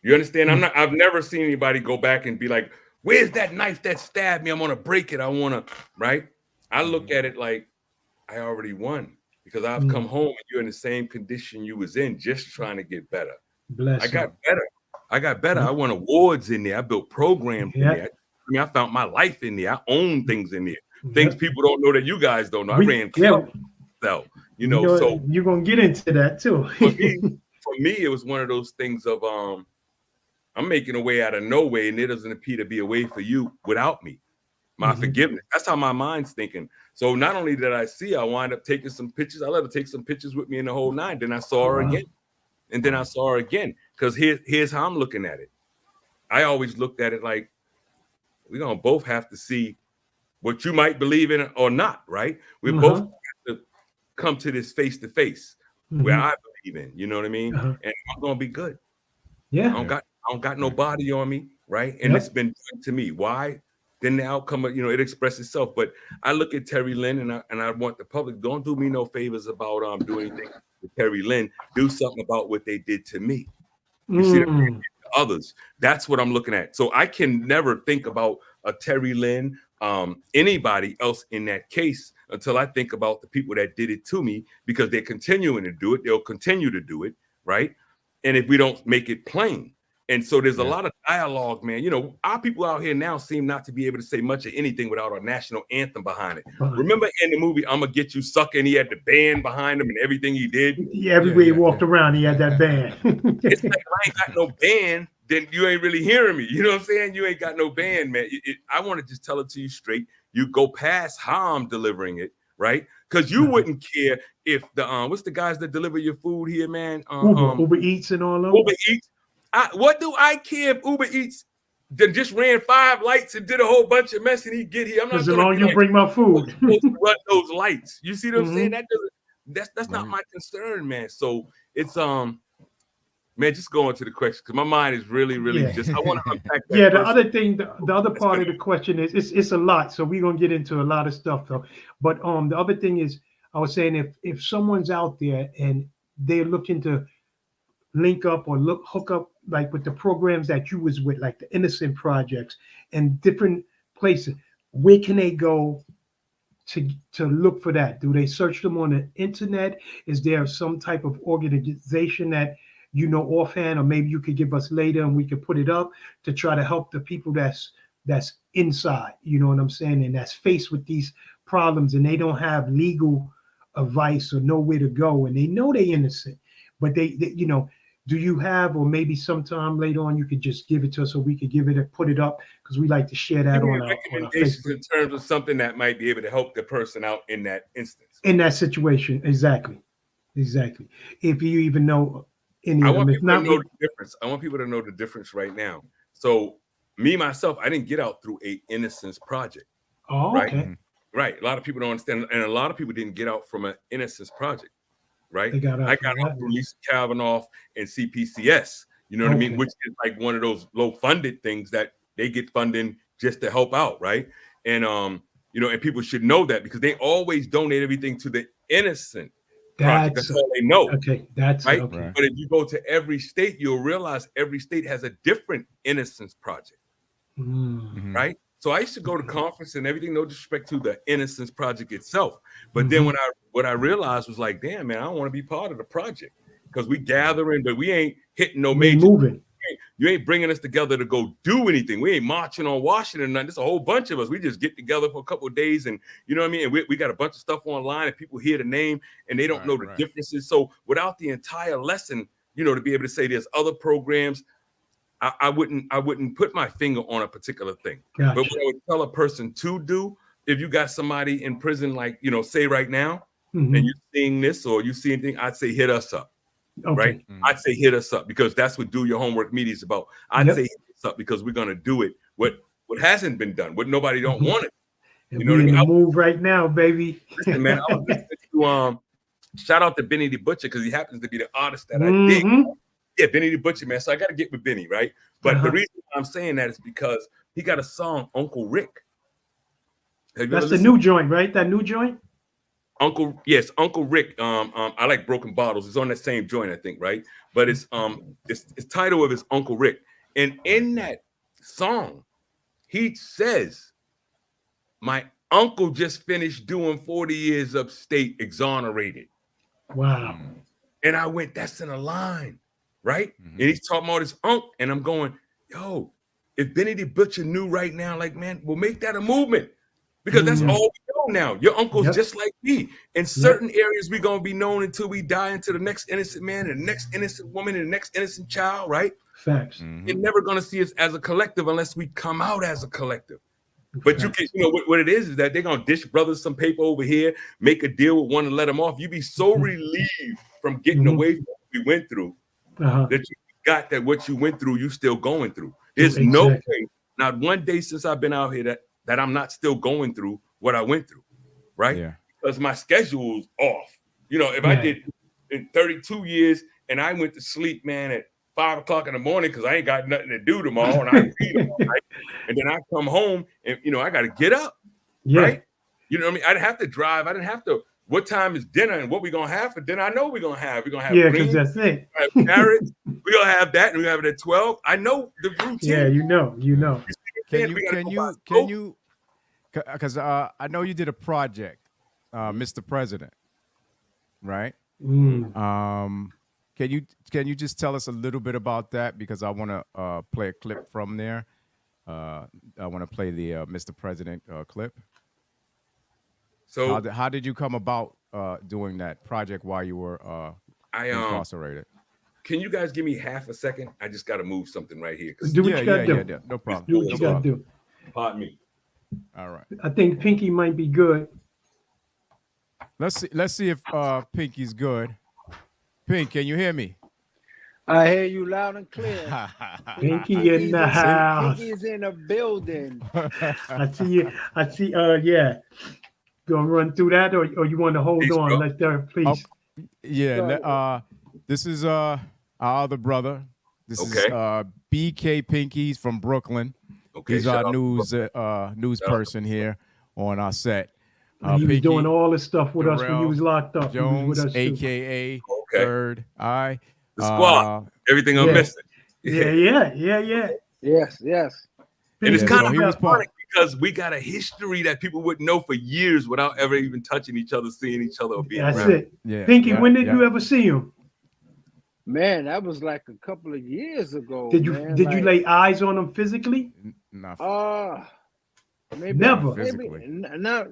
understand? I've never seen anybody go back and be like, where's that knife that stabbed me? I'm going to break it. I want to, right? I look at it like I already won because I've come home and you're in the same condition you was in, just trying to get better. I got better. I won awards in there. I built programs in there. I found my life in there. I own things in there. Things people don't know that you guys don't know. I ran clubs. So, so you're going to get into that too. for me, it was one of those things of, I'm making a way out of no way, and there doesn't appear to be a way for you without me. My forgiveness. That's how my mind's thinking. So not only did I see, I wind up taking some pictures. I let her take some pictures with me in the whole night. Then I saw her again. And then I saw her again. Because here's how I'm looking at it. I always looked at it like, we're going to both have to see what you might believe in or not, right? We both have to come to this face to face where I believe in, you know what I mean? And I'm going to be good. Yeah. I don't got no body on me, right? And it's been good to me. Why? Then the outcome, it expresses itself. But I look at Terry Lynn and I want the public, don't do me no favors about doing anything with Terry Lynn. Do something about what they did to me. You see that they did to others. That's what I'm looking at. So I can never think about a Terry Lynn, anybody else in that case until I think about the people that did it to me, because they're continuing to do it. They'll continue to do it, right? And if we don't make it plain. And so there's a lot of dialogue, man. You know, our people out here now seem not to be able to say much of anything without a national anthem behind it. Remember in the movie "I'ma Get You Sucker," and he had the band behind him and everything he did? Yeah, everywhere he walked around, he had that band. It's like, if I ain't got no band, then you ain't really hearing me. You know what I'm saying? You ain't got no band, man. I want to just tell it to you straight. You go past how I'm delivering it, right? Because you wouldn't care if the what's the guys that deliver your food here, man? Uber Eats and all of them. Uber Eats. What do I care if Uber Eats just ran 5 lights and did a whole bunch of mess and he get here? I'm not. As long as you bring my food. Run those lights. You see what I'm saying? That's not my concern, man. So it's man, just going to the question, because my mind is really just. I want to unpack that. Yeah, the other thing, the other part of the question is it's a lot, so we're gonna get into a lot of stuff though. But the other thing is, I was saying, if someone's out there and they're looking to link up or hook up like with the programs that you was with, like the Innocent Projects and different places, where can they go to look for that? Do they search them on the internet? Is there some type of organization that you know offhand, or maybe you could give us later and we could put it up to try to help the people that's inside, you know what I'm saying, and that's faced with these problems and they don't have legal advice or nowhere to go, and they know they're innocent, but they you know, do you have, or maybe sometime later on you could just give it to us so we could give it and put it up, because we like to share that on our Facebook. In terms of something that might be able to help the person out in that instance, in that situation. Exactly. If you even know any I of want them. people to know the difference. I want people to know the difference right now. So me, myself, I didn't get out through a Innocence Project. Oh, right? okay. Right. A lot of people don't understand, and a lot of people didn't get out from an Innocence Project. Right. I got out through Lisa Kavanaugh and CPCS. You know what I mean? Which is like one of those low funded things that they get funding just to help out. Right. And you know, and people should know that, because they always donate everything to the Innocent Project. That's all they know. Okay. That's right. Okay. But if you go to every state, you'll realize every state has a different Innocence Project. Right. So I used to go to conference and everything, no disrespect to the Innocence Project itself. But then what I realized was like, damn, man, I don't want to be part of the project, because we gathering, but we ain't hitting no major moving. You ain't bringing us together to go do anything. We ain't marching on Washington. Nothing. There's a whole bunch of us. We just get together for a couple of days, and you know what I mean? And we got a bunch of stuff online, and people hear the name and they don't know the differences. So without the entire lesson, you know, to be able to say there's other programs, I wouldn't put my finger on a particular thing. Gotcha. But what I would tell a person to do, if you got somebody in prison, like, you know, say right now, and you're seeing this or you see anything, I'd say hit us up. Right? I'd say hit us up, because that's what Do Your Homework Media is about. I'd say hit us up, because we're gonna do it. What hasn't been done, what nobody don't want it. And you know what I mean? Move right now, baby. Listen, man, I was listening to shout out to Benny the Butcher, because he happens to be the artist that I dig. Yeah, Benny the Butcher, man. So I got to get with Benny, right? But the reason I'm saying that is because he got a song, Uncle Rick. That's the new joint, right? That new joint? Uncle Rick. I like Broken Bottles. It's on that same joint, I think, right? But it's title of his Uncle Rick. And in that song, he says, my uncle just finished doing 40 years upstate, exonerated. Wow. And I went, that's in a line. Right? And he's talking about his uncle, and I'm going, yo, if Benny the Butcher knew right now, like, man, we'll make that a movement, because that's all we know now. Your uncle's just like me. In certain areas, we're gonna be known until we die, into the next innocent man, and the next innocent woman, and the next innocent child, right? Facts. You're never gonna see us as a collective unless we come out as a collective. But you can, you know, what it is that they're gonna dish brothers some paper over here, make a deal with one and let them off. You be so relieved from getting away from what we went through. That you got that what you went through, you still going through. There's no way, not one day since I've been out here that I'm not still going through what I went through, right? Yeah. Because my schedule's off. You know, if I did in 32 years and I went to sleep, man, at 5 o'clock in the morning because I ain't got nothing to do tomorrow, and I read all night, and then I come home and you know I got to get up, right? You know what I mean? I didn't have to drive. I didn't have to. What time is dinner and what we gonna have for dinner? I know we're gonna have. We're gonna have because that's it. We're gonna have carrots. We're gonna have that, and we have it at 12. I know the routine. Yeah, you know. Can you? Because I know you did a project Mr. President, right? Mm. Can you just tell us a little bit about that, because I want to play a clip from there. I want to play the Mr. President clip. So how did you come about doing that project while you were incarcerated? Can you guys give me half a second? I just got to move something right here. Do what you got to do. Yeah, no problem. Do what you got to do. Pardon me. All right. I think Pinky might be good. Let's see if Pinky's good. Pink, can you hear me? I hear you loud and clear. Pinky in the house. Pinky's in the building. I see you. I see. Yeah. Gonna run through that, or you want to hold on? Bro. Let there, please. Oh, yeah. This is our other brother. This is BK Pinky's from Brooklyn. Okay, He's our news person here on our set. He was Pinky, doing all this stuff with us when he Darrell was locked up. Jones, he was with us too. AKA Third Eye. The squad. Everything I'm missing. Yeah. Yes. And it's Yeah, kind so of he was ironic because we got a history that people wouldn't know for years without ever even touching each other, seeing each other, or being That's around. it. Yeah, Pinky, yeah, when did yeah. you ever see him? Man, that was like a couple of years ago. Did you man. you lay eyes on him physically? Not Maybe Never. physically. Not.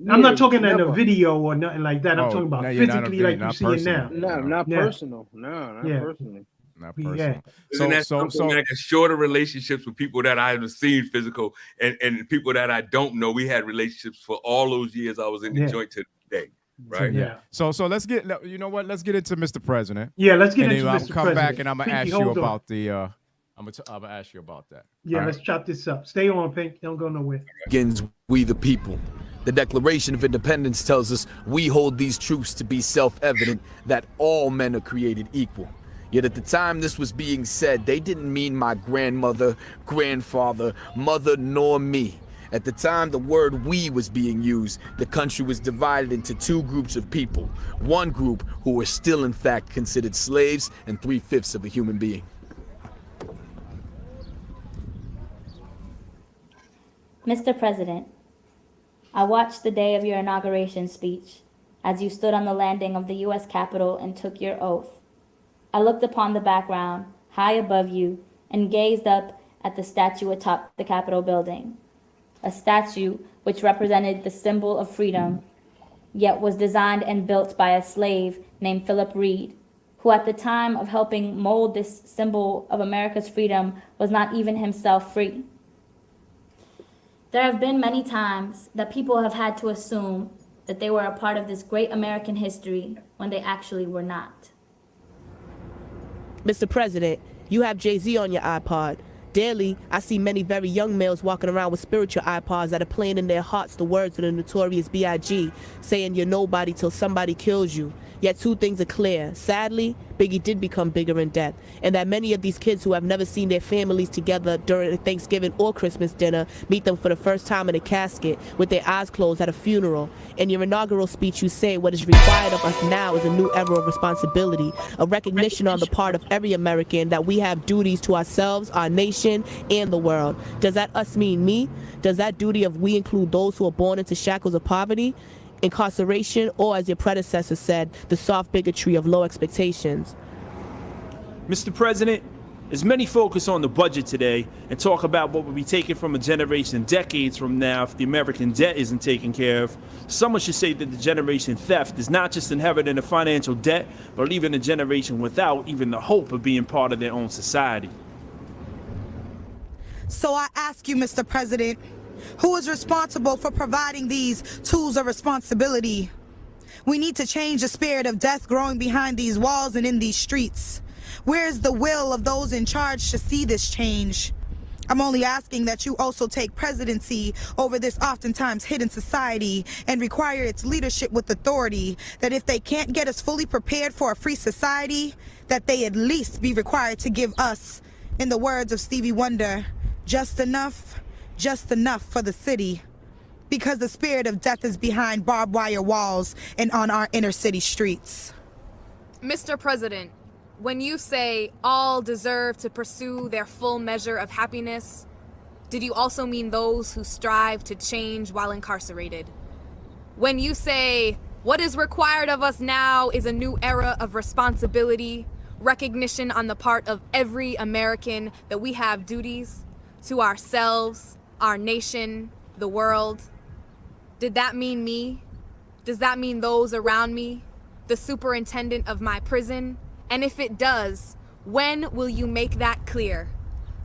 I'm not talking in a never. video or nothing like that. I'm Oh, talking about no, yeah, not a physically, video, like you not see it now. personal. No, not Yeah. personal. No, not Yeah. personally. Not Yeah. personal. Isn't that something like a shorter relationships with people that I have seen physical and people that I don't know? We had relationships for all those years I was in the joint to today, right? Yeah. So let's get. You know what? Let's get into Mr. President. Yeah, let's get And into then Mr. I'll come President. back and I'm gonna Pinky, ask you hold on. about the. I'm gonna ask you about that. Yeah, All let's right? chop this up. Stay on, Pink. Don't go nowhere. Begins we the people. The Declaration of Independence tells us we hold these truths to be self-evident that all men are created equal. Yet at the time this was being said, they didn't mean my grandmother, grandfather, mother, nor me. At the time the word we was being used, the country was divided into two groups of people. One group who were still in fact considered slaves and 3/5 of a human being. Mr. President, I watched the day of your inauguration speech as you stood on the landing of the U.S. Capitol and took your oath. I looked upon the background, high above you, and gazed up at the statue atop the Capitol building. A statue which represented the symbol of freedom, yet was designed and built by a slave named Philip Reed, who at the time of helping mold this symbol of America's freedom was not even himself free. There have been many times that people have had to assume that they were a part of this great American history when they actually were not. Mr. President, you have Jay-Z on your iPod. Daily, I see many very young males walking around with spiritual iPods that are playing in their hearts the words of the notorious B.I.G., saying you're nobody till somebody kills you. Yet two things are clear. Sadly, Biggie did become bigger in death, and that many of these kids who have never seen their families together during a Thanksgiving or Christmas dinner meet them for the first time in a casket with their eyes closed at a funeral. In your inaugural speech, you say what is required of us now is a new era of responsibility, a recognition on the part of every American that we have duties to ourselves, our nation, and the world. Does that us mean me? Does that duty of we include those who are born into shackles of poverty, incarceration, or as your predecessor said, the soft bigotry of low expectations? Mr. President, as many focus on the budget today and talk about what will be taken from a generation decades from now if the American debt isn't taken care of, someone should say that the generation theft is not just inheriting a financial debt, but leaving a generation without even the hope of being part of their own society. So I ask you, Mr. President, who is responsible for providing these tools of responsibility? We need to change the spirit of death growing behind these walls and in these streets. Where is the will of those in charge to see this change? I'm only asking that you also take presidency over this oftentimes hidden society and require its leadership with authority, that if they can't get us fully prepared for a free society, that they at least be required to give us, in the words of Stevie Wonder, just enough for the city. Because the spirit of death is behind barbed wire walls and on our inner city streets. Mr. President, when you say all deserve to pursue their full measure of happiness, did you also mean those who strive to change while incarcerated? When you say, what is required of us now is a new era of responsibility, recognition on the part of every American that we have duties to ourselves, our nation, the world. Did that mean me? Does that mean those around me? The superintendent of my prison? And if it does, when will you make that clear?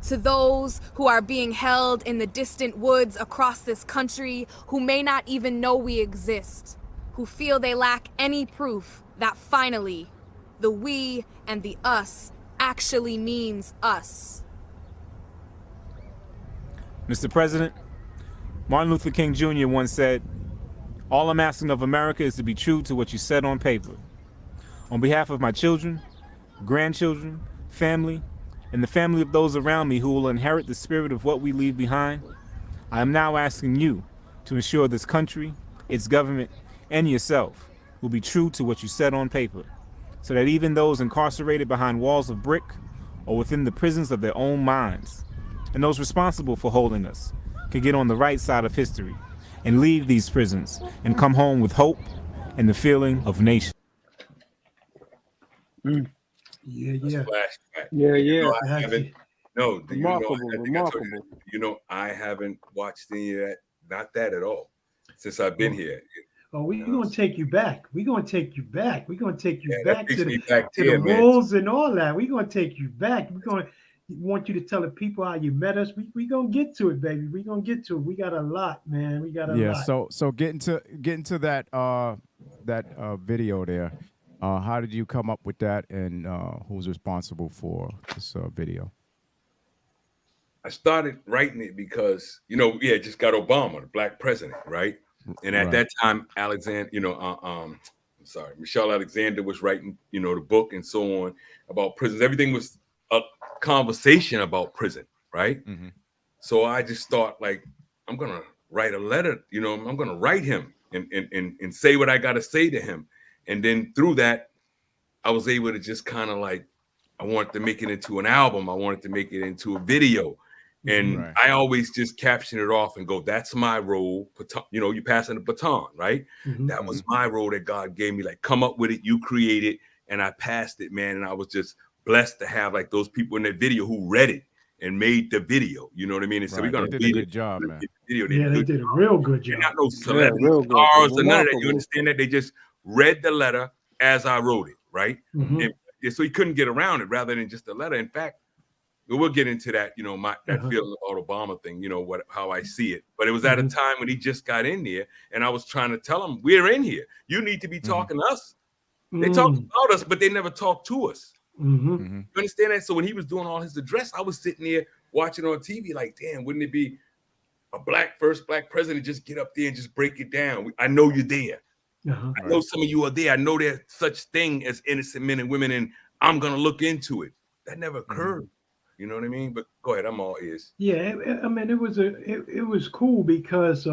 To those who are being held in the distant woods across this country, who may not even know we exist, who feel they lack any proof that finally, the we and the us actually means us. Mr. President, Martin Luther King Jr. once said, "All I'm asking of America is to be true to what you said on paper." On behalf of my children, grandchildren, family, and the family of those around me who will inherit the spirit of what we leave behind, I am now asking you to ensure this country, its government, and yourself will be true to what you said on paper, so that even those incarcerated behind walls of brick or within the prisons of their own minds, and those responsible for holding us, can get on the right side of history and leave these prisons and come home with hope and the feeling of nation. Yeah. Flashback. Yeah. I haven't. No, Remarkable. I haven't watched any of that. Not that at all. Since I've been here. Oh, we're gonna take you back. We're gonna take you back. We're gonna take you back to the man. rules and all that. We're gonna take you back. We're gonna want you to tell the people how you met us. We're gonna get to it, baby. We're gonna get to it. We got a lot, man. We got a lot. Yeah. So getting to that video there. How did you come up with that, and who's responsible for this video? I started writing it because, it just got Obama, the black president, right? And at that time, Michelle Alexander was writing, the book and so on about prisons. Everything was a conversation about prison, right? Mm-hmm. So I just thought, I'm gonna write a letter, I'm gonna write him and say what I gotta say to him. And then through that, I was able to just kind of I wanted to make it into an album. I wanted to make it into a video. And I always just caption it off and go, that's my role. You passing the baton, right? Mm-hmm. That was my role that God gave me. Come up with it, you create it, and I passed it, man. And I was just blessed to have those people in that video who read it and made the video. You know what I mean? And so we're gonna do a good job, man. They did a real good job. They're not no celebrity stars or none of that. You understand that? They just read the letter as I wrote it, right? Mm-hmm. And so he couldn't get around it rather than just a letter. In fact, we'll get into that, that feeling about Obama thing, how I see it. But it was at a time when he just got in there, and I was trying to tell him, we're in here. You need to be talking to us. They talk about us, but they never talk to us. You understand that? So when he was doing all his address, I was sitting there watching on TV damn, wouldn't it be a first black president just get up there and just break it down? I know you're there. I know some of you are there. I know there's such thing as innocent men and women, and I'm going to look into it. That never occurred. You know what I mean? But go ahead, I'm all ears. Yeah, I mean, it was cool because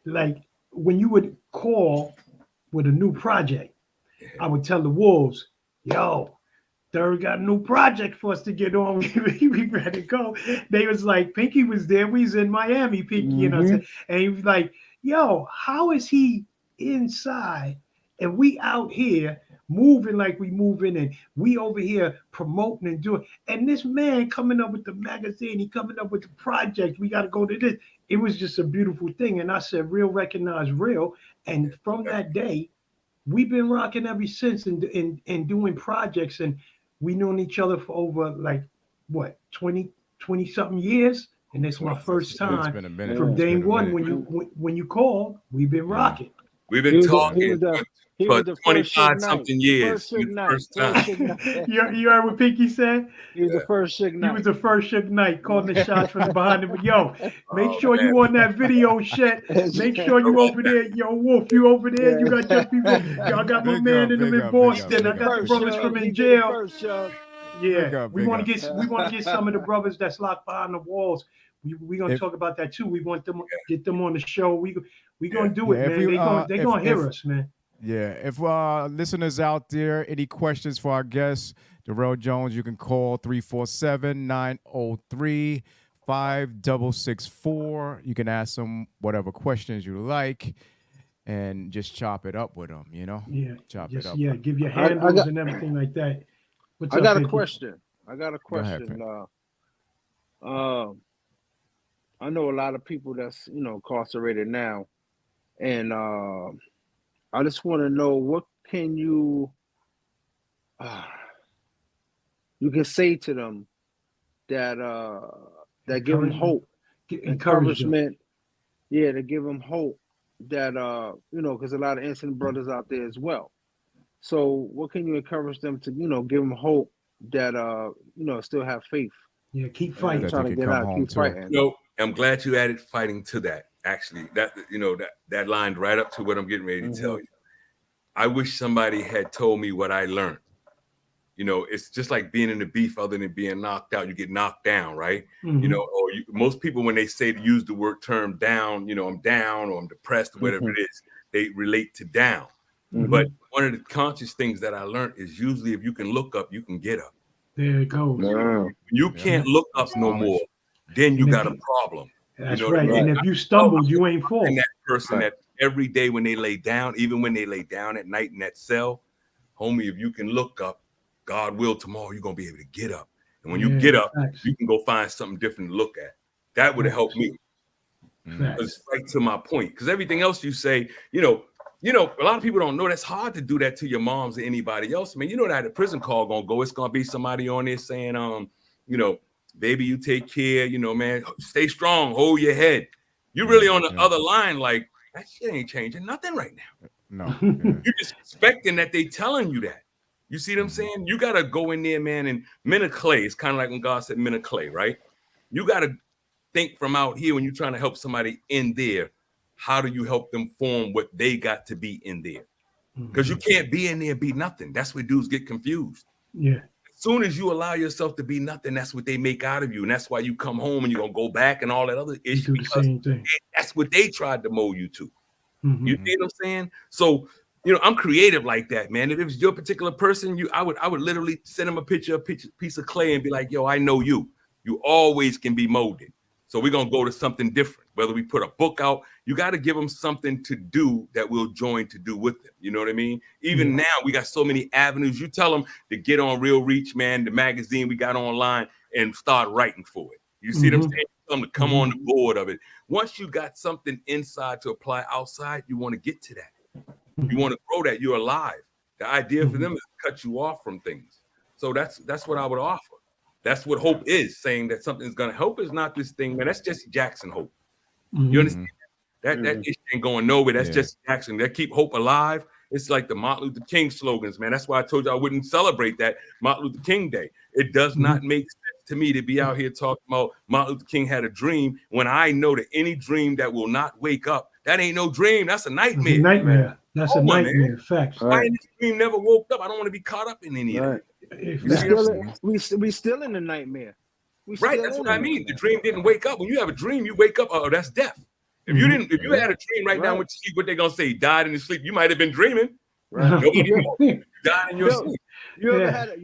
when you would call with a new project, I would tell the Wolves, yo, Third got a new project for us to get on. We ready to go. They was like, Pinky was there. We was in Miami, Pinky, and he was like, yo, how is he inside and we out here moving like we moving, and we over here promoting and doing, and this man coming up with the magazine, he coming up with the project, we got to go to this. It was just a beautiful thing. And I said, real recognize real. And from that day, we've been rocking ever since and doing projects, and we known each other for over 20 something years. And it's my first time from day one. When you called, we've been rocking. We've been talking for 25 something years. First time. You heard what Pinky said? He was the first Suge Knight. He was the first Suge Knight, calling the shots from behind him. Yo, make sure you on that video shit. Make sure you over there. Yo, Wolf, you over there. You got your people. Y'all got my man in them in Boston. I got the brothers from in jail. Yeah, we want to get some of the brothers that's locked behind the walls. We're gonna talk about that too. We want them get them on the show. We gonna do it, man. They gonna hear us, man. Yeah. If listeners out there, any questions for our guest, Darrell Jones, you can call 347-903-5664. You can ask them whatever questions you like. and just chop it up with them, you know? Yeah. Chop Just, it up. yeah, give your handles and everything like that. What's I up, got a Pinky? question. I got a Go ahead, question. I know a lot of people that's incarcerated now, and I just want to know what can you can say to them that give them hope, Encourage them. encouragement, yeah, to give them hope that because a lot of innocent brothers out there as well. So what can you encourage them to give them hope that still have faith? Yeah, keep fighting. That Trying they to can get come out, home keep too. fighting. I'm glad you added fighting to that. Actually, that lined right up to what I'm getting ready to tell you. I wish somebody had told me what I learned. It's just like being in the beef. Other than being knocked out, you get knocked down, right? Most people, when they say to use the word term down, I'm down or I'm depressed or whatever it is, they relate to down. But one of the conscious things that I learned is usually if you can look up, you can get up. There it goes. You can't look up no more, then you got a problem. That's right. And if you stumble, you ain't full. And that person that every day when they lay down, even when they lay down at night in that cell, homie, if you can look up, God will, tomorrow you're going to be able to get up. And when you get up, you can go find something different to look at. That would have helped me. It's right to my point. Because everything else you say, a lot of people don't know that's hard to do that to your moms or anybody else. I mean, that the prison call going to go. It's going to be somebody on there saying, baby, you take care, man, stay strong, hold your head. You really on the other line, like, that shit ain't changing nothing right now. No. You're just expecting that they telling you that. You see what I'm saying? You got to go in there, man, and men of clay. It's kind of like when God said men of clay, right? You got to think from out here when you're trying to help somebody in there, how do you help them form what they got to be in there? Because you can't be in there and be nothing. That's where dudes get confused. Yeah. As soon as you allow yourself to be nothing, that's what they make out of you. And that's why you come home and you're going to go back and all that other issue. Because that's what they tried to mold you to. You see what I'm saying? So, I'm creative like that, man. If it was your particular person, I would literally send them a piece of clay and be like, yo, I know you. You always can be molded. So we're going to go to something different. Whether we put a book out, you got to give them something to do that we'll join to do with them. You know what I mean? Even now, we got so many avenues. You tell them to get on Real Reach, man, the magazine we got online, and start writing for it. You see what I'm saying? Tell them to come on the board of it. Once you got something inside to apply outside, you want to get to that. You want to grow that. You're alive. The idea for them is to cut you off from things. So that's what I would offer. That's what hope is, saying that something's going to help is not this thing, man. That's Jesse Jackson hope. You understand? That issue ain't going nowhere. That's Jesse Jackson. That keep hope alive. It's like the Martin Luther King slogans, man. That's why I told you I wouldn't celebrate that Martin Luther King Day. It does not make sense to me to be out here talking about Martin Luther King had a dream when I know that any dream that will not wake up, that ain't no dream. That's a nightmare. It's a nightmare. That's a nightmare. Facts. Why this dream never woke up? I don't want to be caught up in any of it. We still in the nightmare. Right, that's what I mean. The dream didn't wake up. When you have a dream, you wake up. Oh, that's death. If you didn't, if you had a dream right now, went to sleep, what they gonna say? Died in your sleep. You might have been dreaming. Right. Nobody knows. You died in your sleep. You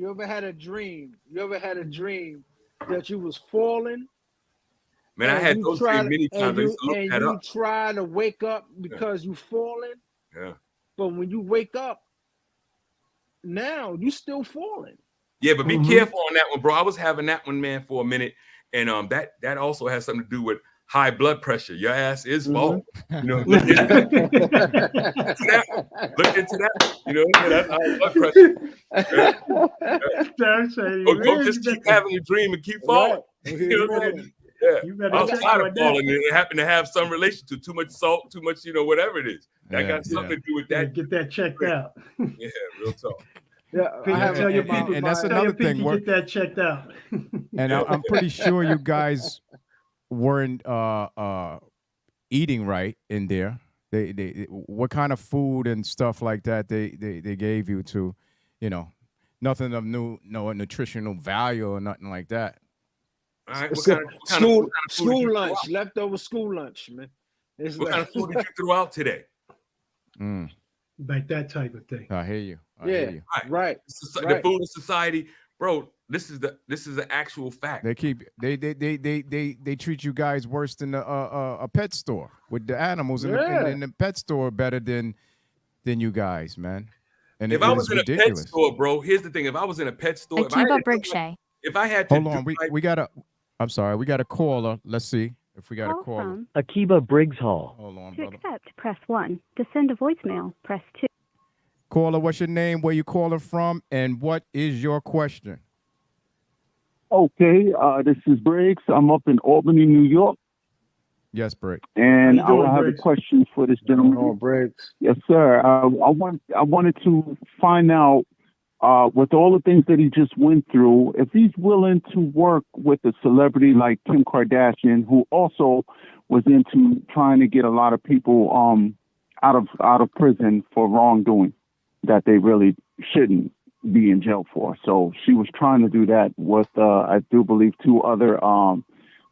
ever had a dream? You ever had a dream that you was falling? Man, I had those dreams many times. I used to look that up. You try to wake up because you falling. Yeah. But when you wake up, now you still falling. Yeah, but be careful on that one, bro. I was having that one, man, for a minute, and that also has something to do with high blood pressure. Your ass is falling. Look into that. Look into that. That's high blood pressure. Don't just keep having a dream and keep falling. Yeah, I was tired of falling. It happened to have some relation to too much salt, too much, whatever it is. That got something to do with that. Get that checked out. Yeah, real talk. Yeah, and that's another thing. Get that checked out. And I'm pretty sure you guys weren't eating right in there. They what kind of food and stuff like that they gave you to, nothing of no nutritional value or nothing like that. All right, school lunch, leftover school lunch, man. What kind of food did you throw out today? Like that type of thing. I hear you. Right. The food in society, bro. This is the actual fact. They treat you guys worse than a pet store with the animals in the pet store better than you guys, man. And if I was in ridiculous. A pet store, bro, here's the thing: if I was in a pet store, if I had to, hold on, we got a. I'm sorry, we got a caller. Let's see if we got a caller. Akiba Briggs Hall. Hold on, To brother. accept, press 1. To send a voicemail, press 2. Caller, what's your name? Where you calling from? And what is your question? Okay, this is Briggs. I'm up in Albany, New York. Yes, Briggs. And I have a question for this gentleman. Oh, Briggs. Yes, sir. I wanted to find out, with all the things that he just went through, if he's willing to work with a celebrity like Kim Kardashian, who also was into trying to get a lot of people out of prison for wrongdoing that they really shouldn't be in jail for. So she was trying to do that with, I do believe, 2 other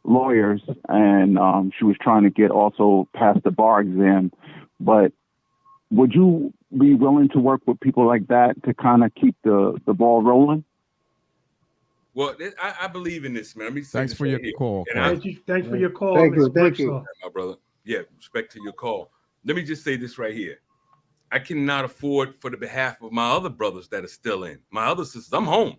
lawyers, and she was trying to get also past the bar exam. But would you be willing to work with people like that to kind of keep the ball rolling? Well, I believe in this, man. Let me say Thanks for your call. Thanks for your call. Thank you. My brother. Yeah, respect to your call. Let me just say this right here. I cannot afford, for the behalf of my other brothers that are still in, my other sisters, I'm home.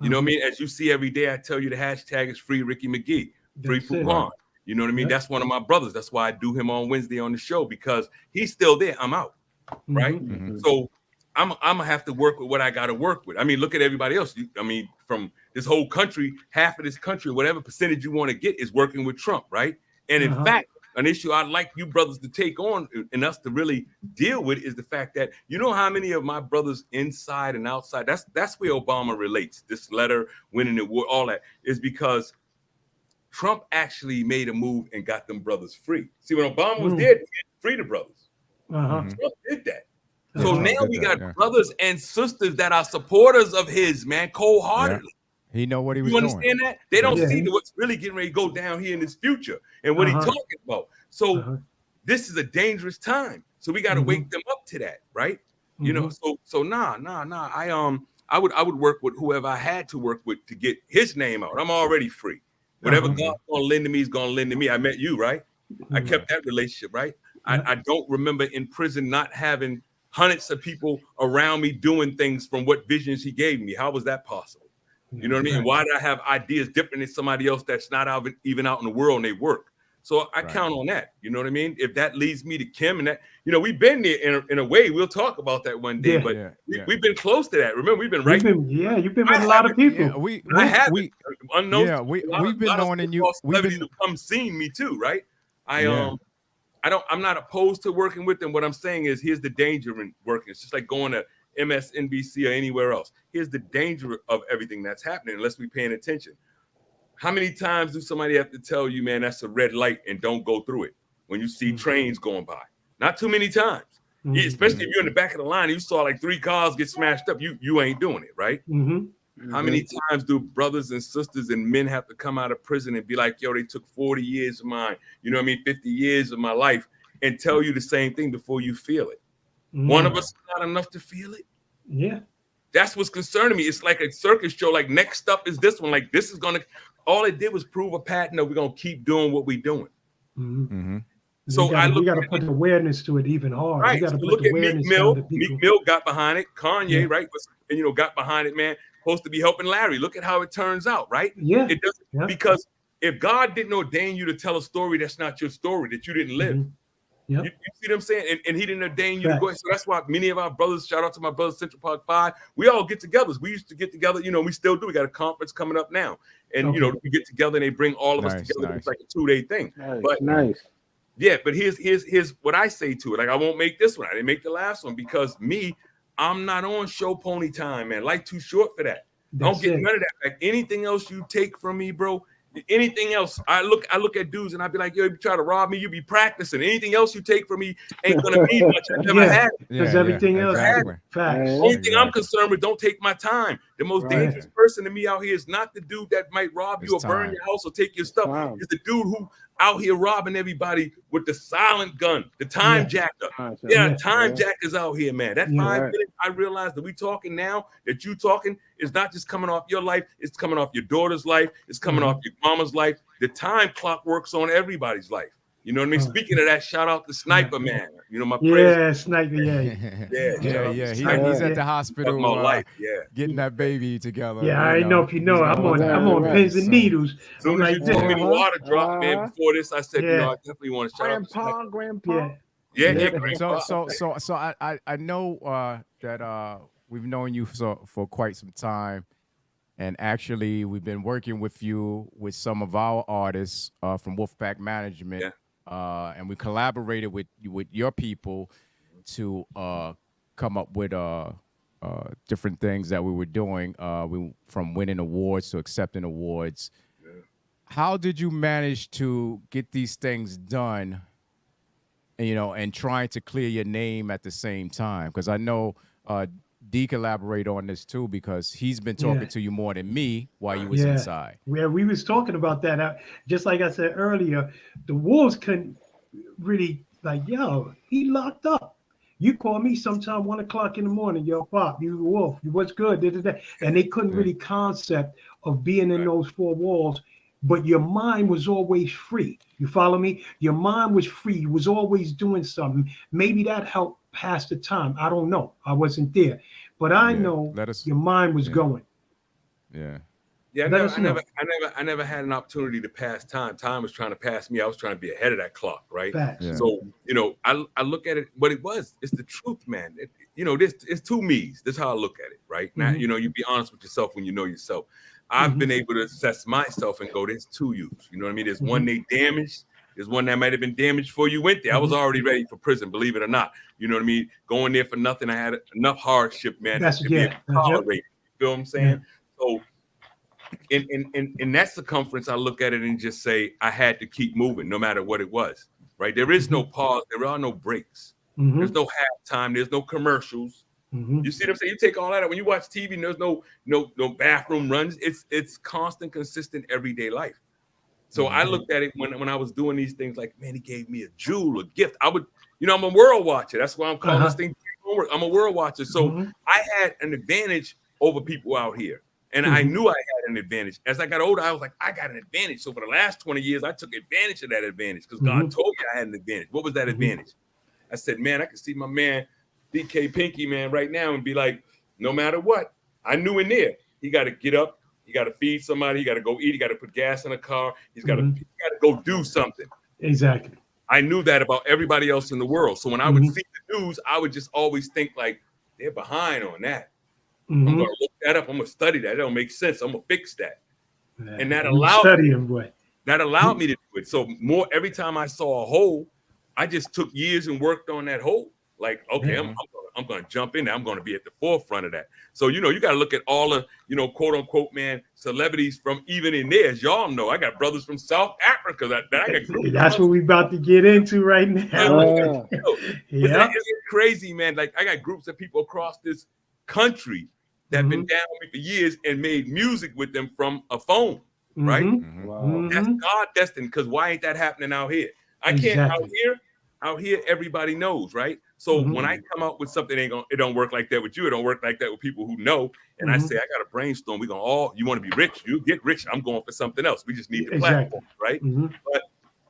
You know what I mean? As you see every day, I tell you the hashtag is free Ricky McGee, free Fupan. You know what I mean? That's one of my brothers. That's why I do him on Wednesday on the show, because he's still there. I'm out, right? So I'm gonna have to work with what I got to work with. I mean, look at everybody else. From this whole country, half of this country, whatever percentage you want to get, is working with Trump, right? And in fact, an issue I'd like you brothers to take on and us to really deal with is the fact that, you know how many of my brothers inside and outside, that's where Obama relates. This letter, winning the war, all that is because Trump actually made a move and got them brothers free. See, when Obama was there, he freed the brothers. Trump did that. So now we got brothers and sisters that are supporters of his, man, cold-heartedly. He know what he was doing. You understand that? They don't see what's really getting ready to go down here in his future and what he's talking about. So this is a dangerous time. So we got to wake them up to that, right? You know, so nah. I would work with whoever I had to work with to get his name out. I'm already free. Whatever God's gonna lend to me is gonna lend to me. I met you, right? I kept that relationship, right? I don't remember in prison not having hundreds of people around me doing things from what visions he gave me. How was that possible? You know what I mean? And why did I have ideas different than somebody else that's not even out in the world and they work? So I count on that. You know what I mean? If that leads me to Kim and that, you know, we've been there in a way. We'll talk about that one day, but we've been close to that. Remember, we've been right. You've been with a lot of people. We've been knowing and you. We've been come seeing me too, right? I'm not opposed to working with them. What I'm saying is, here's the danger in working. It's just like going to MSNBC or anywhere else. Here's the danger of everything that's happening unless we're paying attention. How many times do somebody have to tell you, man, that's a red light and don't go through it when you see trains going by? Not too many times. Especially if you're in the back of the line and you saw like 3 cars get smashed up, you ain't doing it, right? How many times do brothers and sisters and men have to come out of prison and be like, yo, they took 40 years of mine, 50 years of my life, and tell you the same thing before you feel it? One of us is not enough to feel it. Yeah. That's what's concerning me. It's like a circus show. Like, next up is this one. Like, this is going to, all it did was prove a pattern that we're going to keep doing what we're doing. So we got to put awareness to it even harder. Right. You got to So put look the at Meek awareness Mill. to people. Meek Mill got behind it. Kanye, right? And, got behind it, man. Supposed to be helping Larry. Look at how it turns out, right? Yeah. It doesn't, because if God didn't ordain you to tell a story that's not your story, that you didn't live, you see what I'm saying? And he didn't ordain you to go. So that's why many of our brothers, shout out to my brothers, Central Park 5, we all get together. We used to get together, we still do. We got a conference coming up now. And, we get together and they bring all of us together. It's like a 2-day thing. Yeah, but here's what I say to it. Like, I won't make this one. I didn't make the last one because I'm not on show pony time, man. Life too short for that. Don't get none of that. Like, anything else you take from me, bro, anything else, I look at dudes and I be like, yo, you try to rob me, you be practicing. Anything else you take from me ain't gonna mean much. I never had it. Because everything else, facts. Only thing I'm concerned with, don't take my time. The most dangerous person to me out here is not the dude that might rob you or burn your house or take your stuff. It's the dude who out here robbing everybody with the silent gun, the time jacker. Time jackers out here, man. That 5 minutes, I realized that we talking now, that you talking is not just coming off your life, it's coming off your daughter's life, it's coming off your mama's life. The time clock works on everybody's life. You know what I mean? Speaking of that, shout out to Sniper Man. You know, my prayers. Sniper, He's at the hospital getting that baby together. Yeah, I know if you know. I'm on pins and needles. As soon as you told me the water drop, man, before this, I said, you know, I definitely want to shout out to Grandpa. So I know that we've known you for quite some time. And actually, we've been working with you with some of our artists from Wolfpack Management. And we collaborated with your people to come up with different things that we were doing, from winning awards to accepting awards. How did you manage to get these things done, and trying to clear your name at the same time? Because I know D collaborate on this too, because he's been talking to you more than me while you was inside. Yeah, we was talking about that. Just like I said earlier, the Wolves couldn't really he locked up. You call me sometime 1 o'clock in the morning, yo, Pop, you Wolf, what's good? And they couldn't really concept of being in those four walls, but your mind was always free. You follow me? Your mind was free. You was always doing something. Maybe that helped pass the time. I don't know. I wasn't there. But I know your mind was going. I never had an opportunity to pass time. Time was trying to pass me. I was trying to be ahead of that clock, right? So, I look at it, but it's the truth, man. It's two me's. This is how I look at it, right? Now, you be honest with yourself when you know yourself. I've been able to assess myself and go, there's two yous. You know what I mean? There's one they damaged. There's one that might have been damaged before you went there. I was already ready for prison, believe it or not. You know what I mean? Going there for nothing. I had enough hardship, man, to be able to tolerate it. You feel what I'm saying? So in that circumference, I look at it and just say, I had to keep moving no matter what it was, right? There is no pause. There are no breaks. There's no halftime. There's no commercials. You see what I'm saying? You take all that out. When you watch TV, there's no bathroom runs. It's constant, consistent, everyday life. So I looked at it when I was doing these things like, man, he gave me a jewel, a gift. I'm a world watcher. That's why I'm calling this thing homework. I'm a world watcher. So I had an advantage over people out here. And I knew I had an advantage. As I got older, I was like, I got an advantage. So for the last 20 years, I took advantage of that advantage because God told me I had an advantage. What was that advantage? I said, man, I can see my man, DK Pinky, man, right now and be like, no matter what, I knew in there, he got to get up. He got to feed somebody. He got to go eat. He got to put gas in a car. He's got to go do something. Exactly. I knew that about everybody else in the world. So when I would see the news, I would just always think like, they're behind on that. I'm going to look that up. I'm going to study that. It don't make sense. I'm going to fix that. And that allowed me to do it. So every time I saw a hole, I just took years and worked on that hole. Like, okay, I'm going to jump in there. I'm going to be at the forefront of that. So, you got to look at all the, quote unquote, man, celebrities from even in there. As y'all know, I got brothers from South Africa that I got. That's what we about to get into right now. It's crazy, man. Like I got groups of people across this country that have been down with me for years and made music with them from a phone, right? Wow. That's God destined, because why ain't that happening out here? I can't out here, everybody knows, right? So when I come out with something, it don't work like that with you. It don't work like that with people who know. And I say, I got to brainstorm. We're going you want to be rich? You get rich. I'm going for something else. We just need the platform, right? But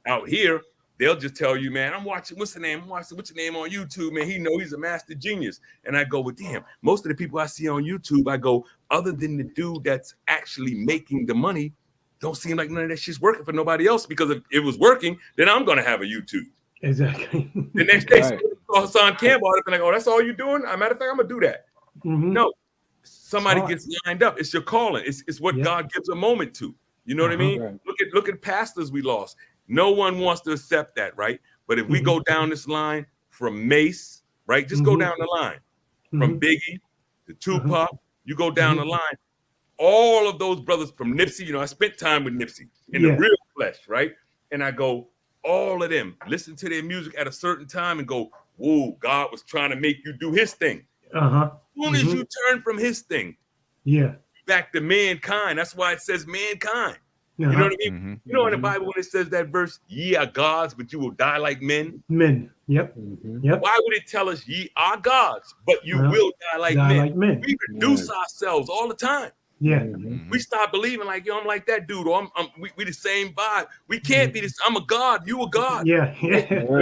out here, they'll just tell you, man, I'm watching, what's your name on YouTube, man? He know he's a master genius. And I go, well, damn, most of the people I see on YouTube, I go, other than the dude that's actually making the money, don't seem like none of that shit's working for nobody else, because if it was working, then I'm going to have a YouTube. Exactly. The next day, Hassan Campbell would have been like, oh, that's all you doing? As a matter of fact, I'm going to do that. No, somebody gets lined up. It's your calling. It's what God gives a moment to. You know what I mean? Look at pastors we lost. No one wants to accept that, right? But if we go down this line from Mace, right? Just go down the line. From Biggie to Tupac, you go down the line. All of those brothers from Nipsey, I spent time with Nipsey in the real flesh, right? And I go, all of them, listen to their music at a certain time and go, whoa, God was trying to make you do his thing. As soon as you turn from his thing, back to mankind. That's why it says mankind. You know what I mean? You know in the Bible when it says that verse, ye are gods, but you will die like men. Men. Yep. Yep. Why would it tell us ye are gods, but you will die like men? We reduce ourselves all the time. Yeah. We start believing like, yo, I'm like that dude, or we the same vibe. We can't be this. I'm a god, you a god. Yeah.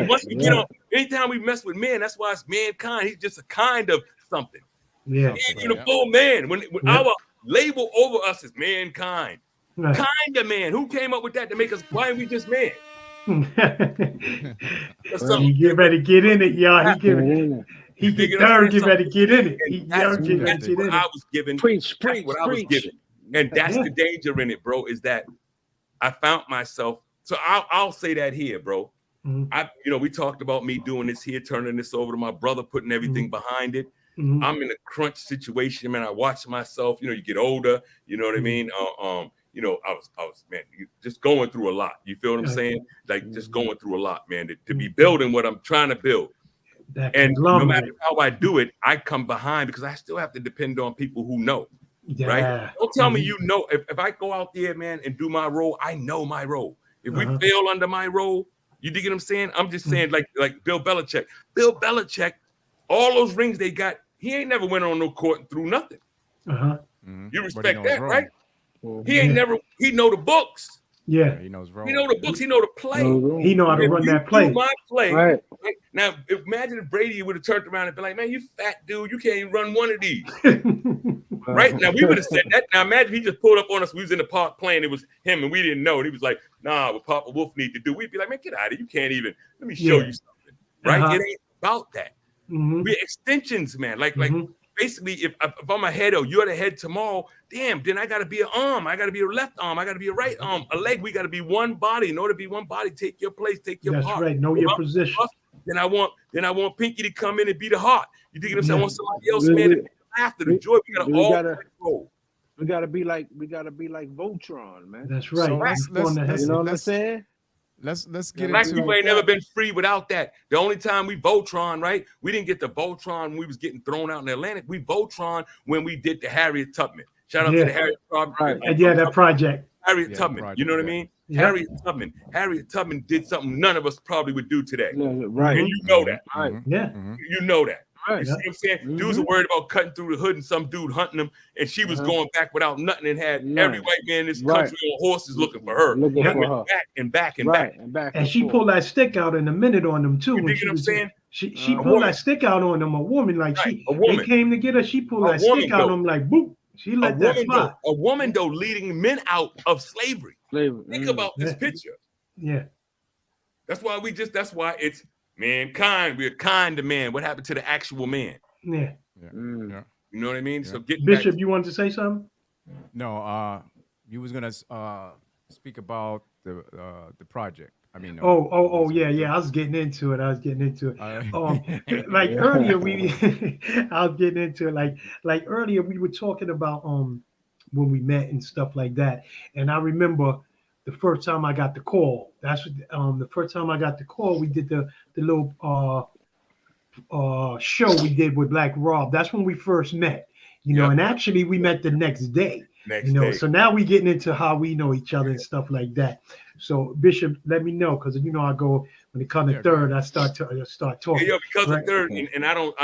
Once we get on, anytime we mess with man, that's why it's mankind. He's just a kind of something. Yeah. He ain't even a full man. When our label over us is mankind. Right. Kind of man. Who came up with that to make us? Why are we just man? He get ready to get in it, y'all. He get third, get ready to get in it. That's what I was given. Preach. What I was given, and that's the danger in it, bro. Is that I found myself. So I'll say that here, bro. We talked about me doing this here, turning this over to my brother, putting everything behind it. I'm in a crunch situation, man. I watch myself. You get older. You know what I mean? I was man, just going through a lot. You feel what I'm saying? Like just going through a lot, man. To be building what I'm trying to build. And no matter how I do it, I come behind because I still have to depend on people who know. Right? Don't tell me if I go out there, man, and do my role, I know my role. If we fail under my role, you dig what I'm saying? I'm just saying like Bill Belichick. Bill Belichick, all those rings they got, he ain't never went on no court and threw nothing. You respect that, right? He ain't never. He know the books. Yeah, he knows wrong. He know the books. He know the play. He know how to run that play. My play. Right. Now, imagine if Brady would have turned around and been like, "Man, you fat dude, you can't even run one of these." Right now, we would have said that. Now, imagine he just pulled up on us. We was in the park playing. It was him, and we didn't know. And he was like, "Nah, what Papa Wolf need to do?" We'd be like, "Man, get out of here. You can't even. Let me show you something." Right? It ain't about that. We're extensions, man. Like. Basically, if I'm a head or you're the head tomorrow, damn, then I got to be an arm. I got to be a left arm. I got to be a right arm, a leg. We got to be one body. In order to be one body, take your place, take your part. That's right. Know your position. Then I want Pinky to come in and be the heart. You think I want somebody else, man, to be after the joy. We got to be like Voltron, man. That's right. You know what I'm saying? Let's get Black into people ain't never been free without that. The only time we Voltron, right? We didn't get the Voltron when we was getting thrown out in the Atlantic. We Voltron when we did the Harriet Tubman. Shout out to the Harriet Tubman. That project. Harriet Tubman. You know what I mean? Yep. Harriet Tubman did something none of us probably would do today. Right. And you know that. Right. Yeah. You know that. Right. You see what I'm saying? Dudes are worried about cutting through the hood and some dude hunting them, and she was going back without nothing and had every white man in this country on horses looking for her. Back. And she pulled that stick out in a minute on them too. You dig what I'm saying? She pulled that stick out on them. A woman, like they came to get her. She pulled that stick out on them like boop. She let that fly. A woman though leading men out of slavery. Think about this picture. Yeah. That's why it's mankind. We're kind to man. What happened to the actual man? Yeah. You know what I mean? So get Bishop, you wanted to say something? No, you was gonna speak about the project. I mean, yeah. I was getting into it. Like earlier, I was getting into it. Like earlier, we were talking about when we met and stuff like that. And I remember the first time I got the call. That's the first time I got the call. We did the little show we did with Black Rob. That's when we first met. And actually we met the next day. So now we getting into how we know each other and stuff like that. So Bishop, let me know, because I go when it comes to third, I start talking. Yeah, because of third, and I don't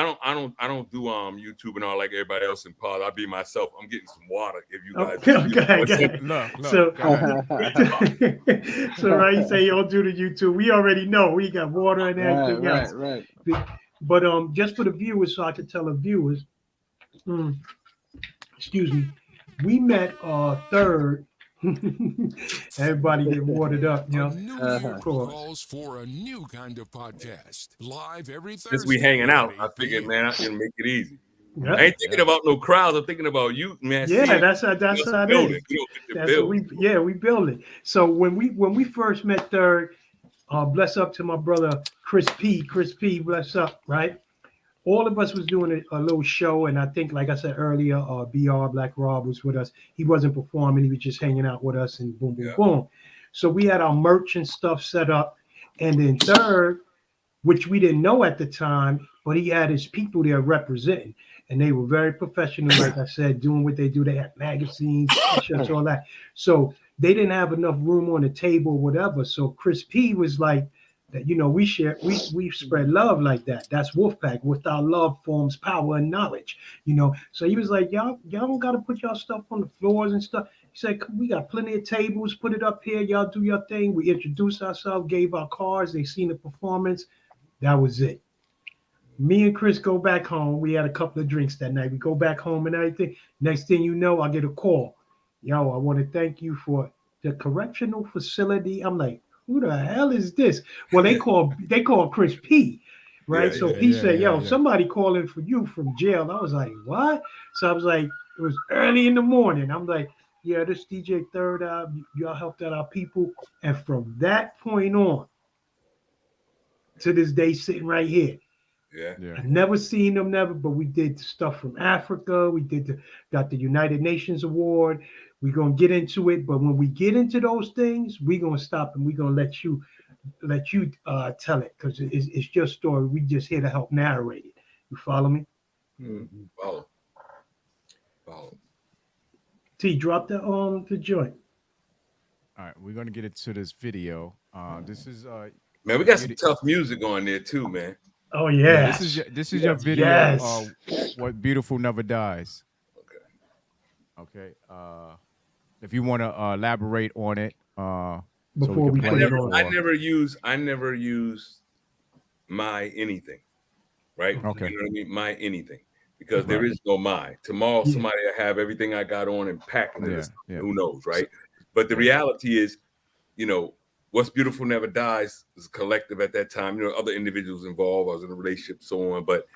do YouTube and all like everybody else in pod. I'll be myself. I'm getting some water if you guys. So right, you say you don't do the YouTube. We already know we got water and everything else. Right. But just for the viewers, so I can tell the viewers, excuse me, we met third. Everybody get watered up, calls for a new kind of podcast, live every Thursday. Since we hanging out, I figured, man, I can make it easy. I ain't thinking about no crowds. I'm thinking about you, man. Yeah, that's how it is. We build it. So when we first met third, bless up to my brother Chris P, bless up, right? All of us was doing a little show, and I think, like I said earlier, BR Black Rob was with us. He wasn't performing; he was just hanging out with us, and boom, boom, boom. So we had our merch and stuff set up, and then third, which we didn't know at the time, but he had his people there representing, and they were very professional. Like I said, doing what they do. They had magazines, t-shirts, all that. So they didn't have enough room on the table or whatever. So Chris P was like that, you know, we spread love like that. That's Wolfpack. With our love forms power and knowledge, you know. So he was like, y'all don't gotta put y'all stuff on the floors and stuff. He said, we got plenty of tables, put it up here, y'all do your thing. We introduced ourselves, gave our cards, they seen the performance. That was it. Me and Chris go back home. We had a couple of drinks that night. We go back home and everything. Next thing you know, I get a call. Yo, I want to thank you for the correctional facility. I'm like, who the hell is this? Well, they call Chris P, right? So P said, yo, somebody calling for you from jail. I was like, what? So I was like, it was early in the morning. I'm like, yeah, this DJ Third Eye, y'all helped out our people. And from that point on, to this day, sitting right here. Yeah. I've never seen them, but we did stuff from Africa. We got the United Nations Award. We're gonna get into it, but when we get into those things, we're gonna stop and we're gonna let you tell it, because it's your story. We just here to help narrate it. You follow me? Mm-hmm. Follow. T, drop the joint. All right, we're gonna get into this video. This is man, we got some tough music on there too, man. Oh yeah. This is your video. Yes. What Beautiful Never Dies. Okay. If you want to elaborate on it, before we play it on. I never use my anything, right? Okay. You know what I mean? My anything, because there is no my. Tomorrow somebody will have everything I got on and packing it. Who knows, right? But the reality is, you know, What's Beautiful Never Dies was a collective at that time. You know, other individuals involved. I was in a relationship, so on. But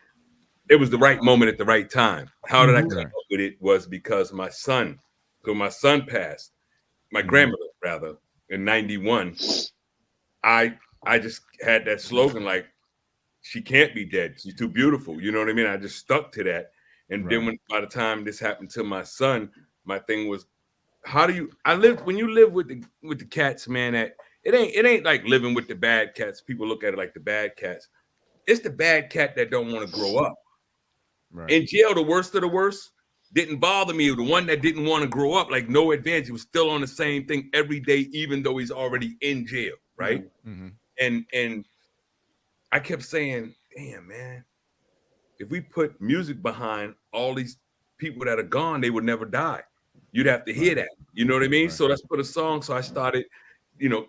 it was the right moment at the right time. How did I come up with it? Was because my son, so my son passed, my grandmother rather, in 91. I just had that slogan like, she can't be dead. She's too beautiful. You know what I mean? I just stuck to that. And then by the time this happened to my son, my thing was, when you live with the cats, man, it ain't like living with the bad cats. People look at it like the bad cats. It's the bad cat that don't want to grow up. Right. In jail, the worst of the worst didn't bother me. The one that didn't want to grow up, like no advantage, he was still on the same thing every day, even though he's already in jail, right? Mm-hmm. And I kept saying, damn, man, if we put music behind all these people that are gone, they would never die. You'd have to hear that. You know what I mean? So let's put a song. So I started,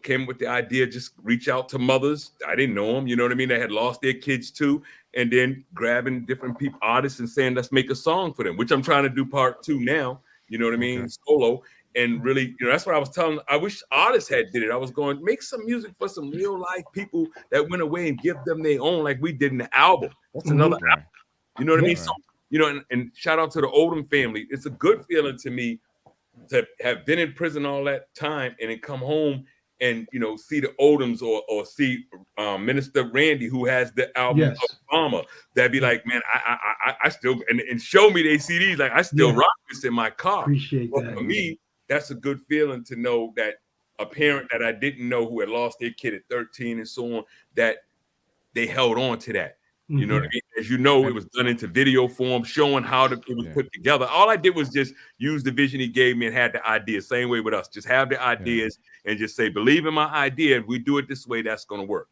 came with the idea, just reach out to mothers. I didn't know them, you know what I mean? They had lost their kids too. And then grabbing different people, artists, and saying, let's make a song for them, which I'm trying to do part 2 now, you know what I mean? Solo. And really, that's what I was telling. I wish artists had did it. I was going, make some music for some real life people that went away and give them their own, like we did in the album. That's another album. You know what I mean? So, and shout out to the Odom family. It's a good feeling to me to have been in prison all that time and then come home and, see the Odoms or see Minister Randy, who has the album of Obama. That'd be like, man, I still, and show me they CDs. Like, I still rock this in my car. Appreciate that. For me, that's a good feeling to know that a parent that I didn't know who had lost their kid at 13 and so on, that they held on to that. You know what I mean? As you know, it was done into video form, showing how it was put together. All I did was just use the vision he gave me and had the idea. Same way with us. Just have the ideas and just say, believe in my idea. If we do it this way, that's going to work.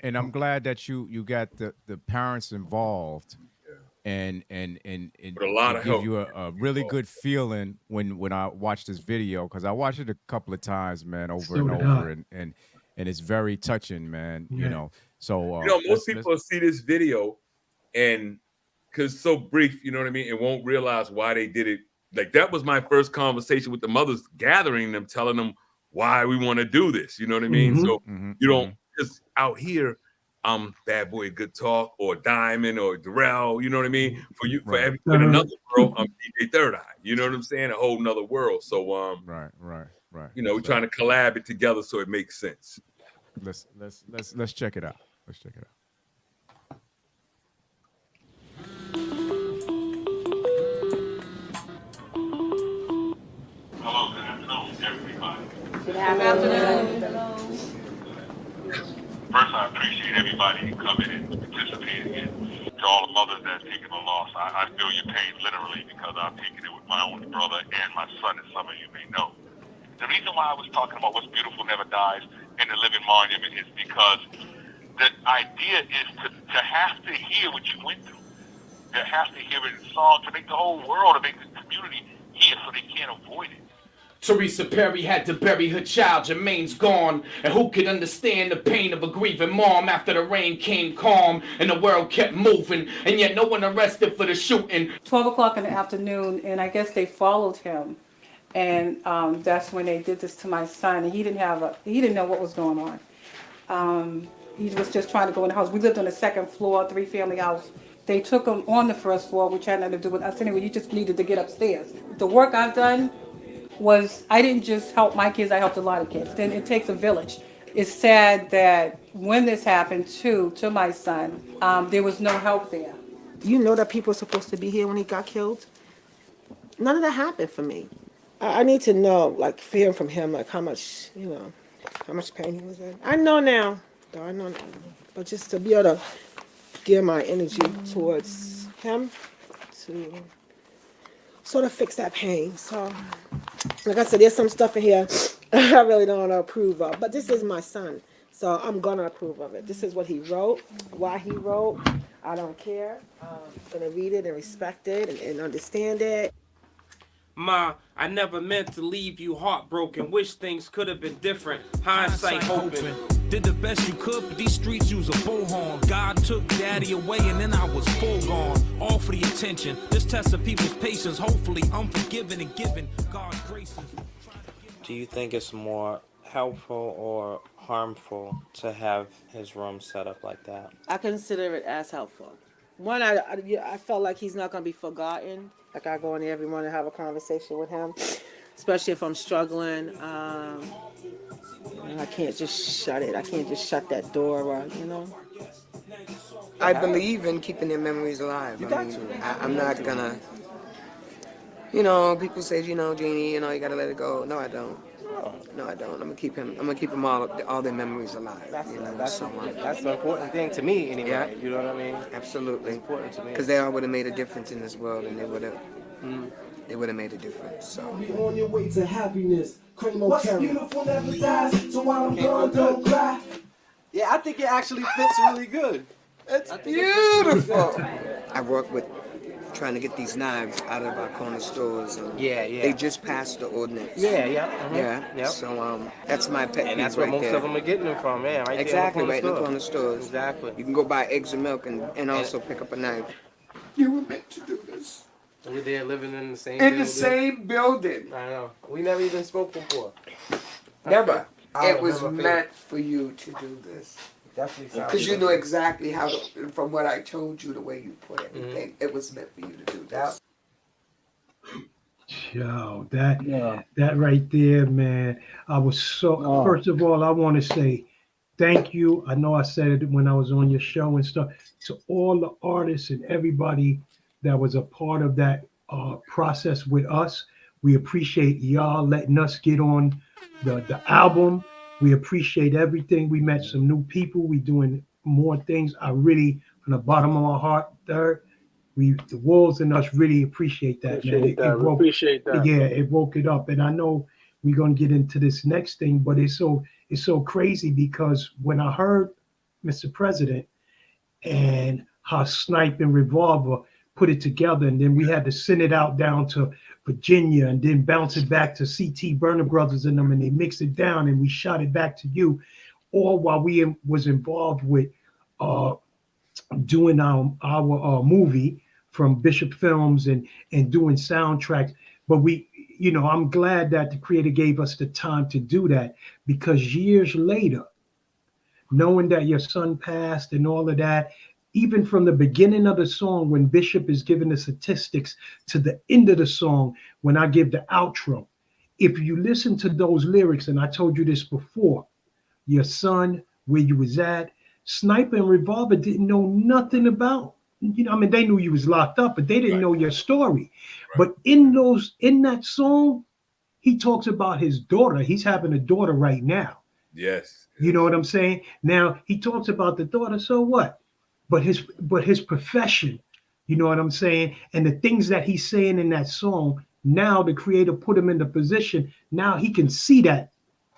And I'm glad that you got the parents involved, and with a lot of help. Give you a really good feeling when I watched this video, because I watched it a couple of times, man, over and over, and it's very touching, man. So most people see this video and because it's so brief, you know what I mean, and won't realize why they did it. Like, that was my first conversation with the mothers, gathering them, telling them why we want to do this. You know what I mean? So you don't just out here, Bad Boy Good Talk or Diamond or Darrell, you know what I mean? For another world, I'm DJ Third Eye. You know what I'm saying? A whole nother world. So right. We're trying to collab it together so it makes sense. Let's check it out. Let's check it out. Hello, good afternoon, everybody. Good afternoon. First, I appreciate everybody coming and participating. And to all the mothers that have taken a loss, I feel your pain literally, because I've taken it with my own brother and my son, as some of you may know. The reason why I was talking about what's beautiful never dies and the living monument is because the idea is to have to hear what you went through. To have to hear it in song, to make the whole world, to make the community hear so they can't avoid it. Teresa Perry had to bury her child, Jermaine's gone. And who could understand the pain of a grieving mom after the rain came calm and the world kept moving, and yet no one arrested for the shooting. 12 o'clock in the afternoon, and I guess they followed him. And that's when they did this to my son. And he didn't know what was going on. He was just trying to go in the house. We lived on the second floor, 3-family house. They took him on the first floor, which had nothing to do with us anyway. You just needed to get upstairs. The work I've done was, I didn't just help my kids, I helped a lot of kids. Then it takes a village. It's sad that when this happened to my son, there was no help there. You know that people were supposed to be here when he got killed? None of that happened for me. I need to know, like, fear from him, like how much pain he was in. I know now, though, I know now. But just to be able to give my energy towards him to sort of fix that pain. So, like I said, there's some stuff in here I really don't want to approve of. But this is my son, so I'm going to approve of it. This is what he wrote, why he wrote. I don't care. I'm going to read it and respect it and understand it. Ma, I never meant to leave you heartbroken. Wish things could have been different. Hindsight hoping. Did the best you could, but these streets use a bullhorn. God took daddy away and then I was full gone. All for the attention. This test of people's patience. Hopefully I'm forgiven and given God's graces. Do you think it's more helpful or harmful to have his room set up like that? I consider it as helpful. One, I felt like he's not going to be forgotten. Like, I go in there every morning and have a conversation with him, especially if I'm struggling. I can't just shut it. I can't just shut that door, or, you know. I believe in keeping their memories alive. I'm not gonna, people say, Jeannie, you got to let it go. No, I don't. No, I don't. I'm gonna keep them all their memories alive. That's the important thing to me, anyway. Yeah. You know what I mean? Absolutely. It's important to me. Because they all would have made a difference in this world, and they would have made a difference. So. Be on your way to happiness. What's beautiful never dies. So while I'm gone, don't cry. Yeah, I think it actually fits really good. It's beautiful. I work with trying to get these knives out of our corner stores. Yeah. They just passed the ordinance. Yeah. So that's my pet peeve. And that's where right most there. of them are getting them from, man. Right Exactly, there right in the corner stores. Exactly. You can go buy eggs and milk and also pick up a knife. You were meant to do this. We're there living in the same In building. the same building. I know. We never even spoke before. Never. I It was never feel- meant for you to do this. Definitely sounds Because you good. know exactly how, from what I told you, the way you put everything, it was meant for you to do this. Yo, that right there, man. I was so. First of all, I want to say thank you. I know I said it when I was on your show and stuff. To all the artists and everybody that was a part of that process with us. We appreciate y'all letting us get on the album. We appreciate everything. We met some new people. We doing more things. I really, from the bottom of my heart, the Wolves and us really appreciate that, man. It woke, appreciate that. Yeah, it woke it up. And I know we're gonna get into this next thing, but it's so crazy because when I heard Mr. President and how Snipe and Revolver put it together, and then we had to send it out down to Virginia and then bounce it back to CT Burner Brothers and them, and they mixed it down and we shot it back to you, all while we was involved with doing our movie from Bishop Films and doing soundtracks. But we, I'm glad that the creator gave us the time to do that, because years later, knowing that your son passed and all of that, even from the beginning of the song, when Bishop is giving the statistics, to the end of the song, when I give the outro, if you listen to those lyrics, and I told you this before, your son, where you was at, Sniper and Revolver didn't know nothing about, they knew you was locked up, but they didn't know your story. But in that song, he talks about his daughter. He's having a daughter right now. Yes. You know what I'm saying? Now he talks about the daughter, so what? But his profession, you know what I'm saying? And the things that he's saying in that song Now the creator put him in the position. Now he can see that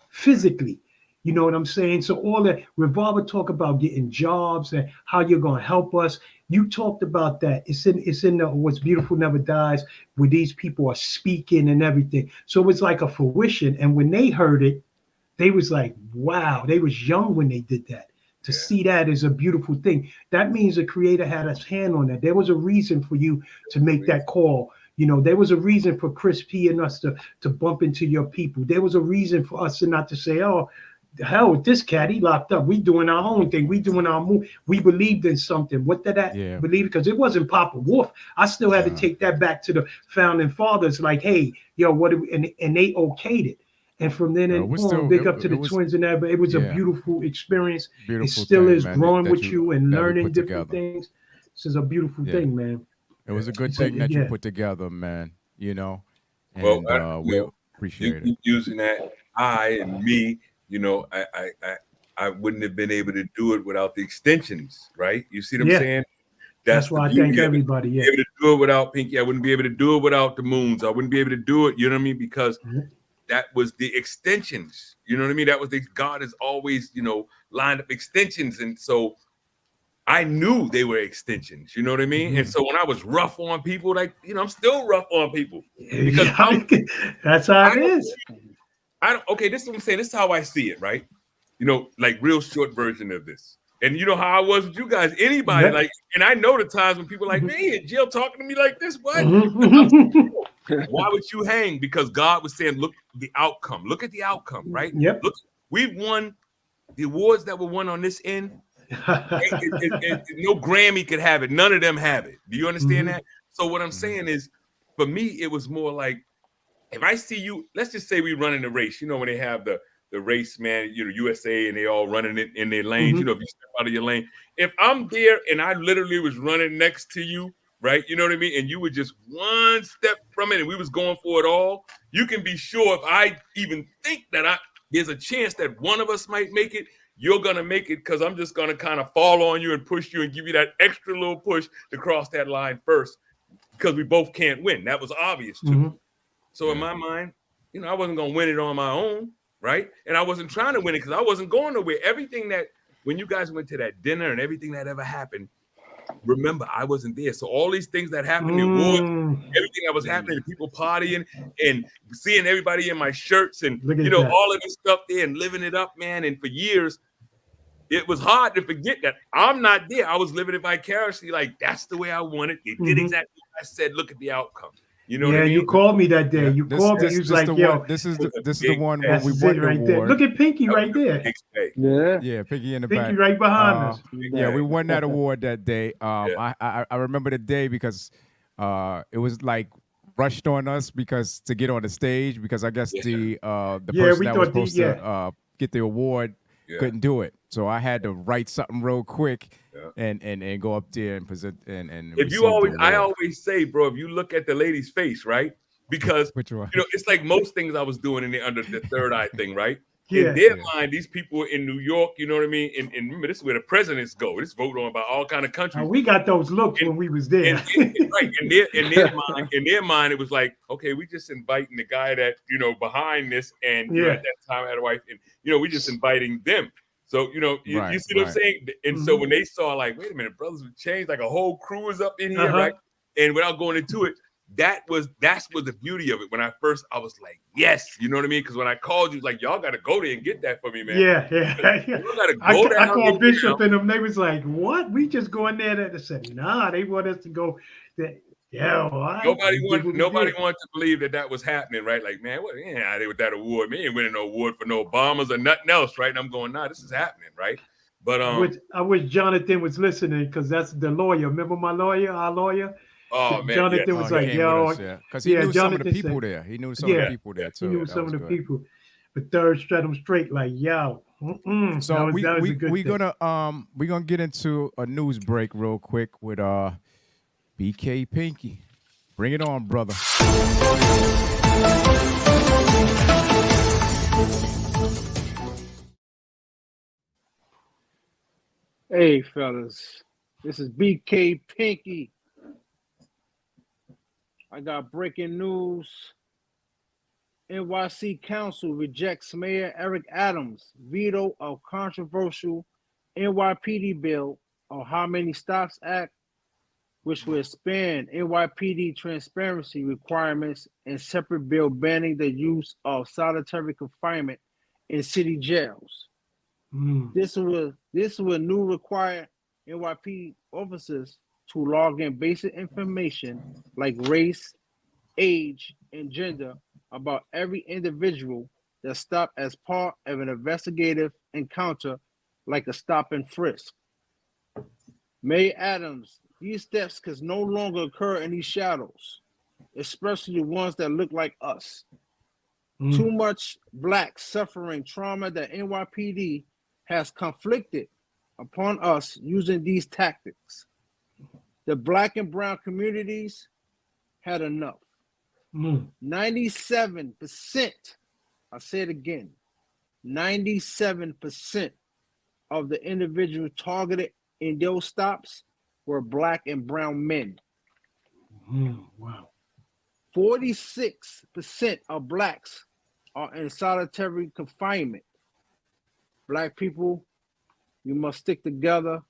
physically. You know what I'm saying? So all that Revolver talk about getting jobs and how you're gonna help us. You talked about that. It's in the What's Beautiful Never Dies, where these people are speaking and everything. So it's like a fruition. And when they heard it, they was like, wow, they was young when they did that. To see that is a beautiful thing. That means the creator had his hand on that. There was a reason for you to make that call. You know, there was a reason for Chris P and us to bump into your people. There was a reason for us to not to say, oh, the hell with this cat, he locked up. We doing our own thing. We doing our move. We believed in something. What did that believe? Because it wasn't Papa Wolf. I still had to take that back to the founding fathers. Like, hey, yo, what? And they okayed it. And from then on, big up to the twins and that. But it was a beautiful experience. It still is growing with you and learning different things. This is a beautiful thing, man. It was a good thing that you put together, man. You know, and Well, we appreciate it. You using that I and me. You know, I wouldn't have been able to do it without the extensions, right? You see what I'm saying? That's why I thank everybody. Yeah, able to do it without Pinky. I wouldn't be able to do it without the Moons. I wouldn't be able to do it. You know what I mean? Because that was the extensions. You know what I mean? That was God has always, you know, lined up extensions, and so I knew they were extensions. You know what I mean? And so when I was rough on people, like, you know, I'm still rough on people because that's how it is. Okay, this is what I'm saying. This is how I see it, right? You know, like real short version of this. And you know how I was with you guys, anybody, like, and I know the times when people are like, man, in jail talking to me like this, what? Why would you hang? Because God was saying, look, the outcome. Look at the outcome, right? Look, we've won the awards that were won on this end. No Grammy could have it. None of them have it. Do you understand that? So what I'm saying is, for me, it was more like, if I see you, let's just say we run in the race, you know, when they have the race, man, you know, USA, and they all running it in their lanes, you know, if you step out of your lane, if I'm there and I literally was running next to you, right, you know what I mean, and you were just one step from it and we was going for it all, you can be sure if I even think that there's a chance that one of us might make it, you're going to make it, because I'm just going to kind of fall on you and push you and give you that extra little push to cross that line first, because we both can't win. That was obvious too. So in my mind, you know, I wasn't going to win it on my own, right? And I wasn't trying to win it because I wasn't going nowhere. Everything that, when you guys went to that dinner and everything that ever happened, remember, I wasn't there. So all these things that happened, the awards, everything that was happening, the people partying and seeing everybody in my shirts and, you know, all of this stuff there and living it up, man. And for years, it was hard to forget that I'm not there. I was living it vicariously. Like, that's the way I want it. They did exactly what I said. Look at the outcome. You know what I mean? You called me that day. You called me. You was like, yo, this is the one where we won the award. There. Look at Pinky right there. Yeah, Pinky in the back. Pinky right behind us. Yeah, we won that award that day. I remember the day because it was like rushed on us because to get on the stage, because I guess the person that was supposed to get the award couldn't do it. So I had to write something real quick and go up there and present and if you always, I always say, bro, if you look at the lady's face, right? Because you know, it's like most things I was doing in the under the third eye thing, right? In their mind, these people in New York, you know what I mean? And remember, this is where the presidents go. This vote on by all kind of countries. We got those looks when we was there. Right. In their mind, it was like, okay, we just inviting the guy that, you know, behind this, and you know, at that time I had a wife, and you know, we just inviting them. So, you know, you see what I'm saying? And so when they saw, like, wait a minute, brothers would change, like a whole crew is up in here, right? And without going into it, that's what the beauty of it. When I was like, yes, you know what I mean? Because when I called you, like, y'all got to go there and get that for me, man. Yeah. You got to go there. I called Bishop and them. They was like, what? We just going there to say, nah, they want us to go. Nobody wanted to believe that was happening, right? Like, man, what? Yeah, they with that award. Man, ain't winning no award for no Obamas or nothing else, right? And I'm going, nah, this is happening, right? But I wish Jonathan was listening, because that's the lawyer. Remember my lawyer, our lawyer? Oh man, Jonathan was like, yo, because he knew some of the people there. He knew some of the people there too. He knew some of the people. But third stratum straight, like, yo. So we're gonna get into a news break real quick with BK Pinky. Bring it on, brother. Hey, fellas, this is BK Pinky. I got breaking news. NYC Council rejects Mayor Eric Adams' veto of controversial NYPD bill on How Many Stops Act, which will expand NYPD transparency requirements and separate bill banning the use of solitary confinement in city jails. This will new require NYPD officers to log in basic information like race, age, and gender about every individual that stopped as part of an investigative encounter like a stop and frisk. Mayor Adams, these steps can no longer occur in these shadows, especially the ones that look like us. Too much Black suffering trauma that NYPD has conflicted upon us using these tactics. The Black and brown communities had enough. 97%, I say it again, 97% of the individuals targeted in those stops were Black and brown men. Wow. 46% of Blacks are in solitary confinement. Black people, you must stick together.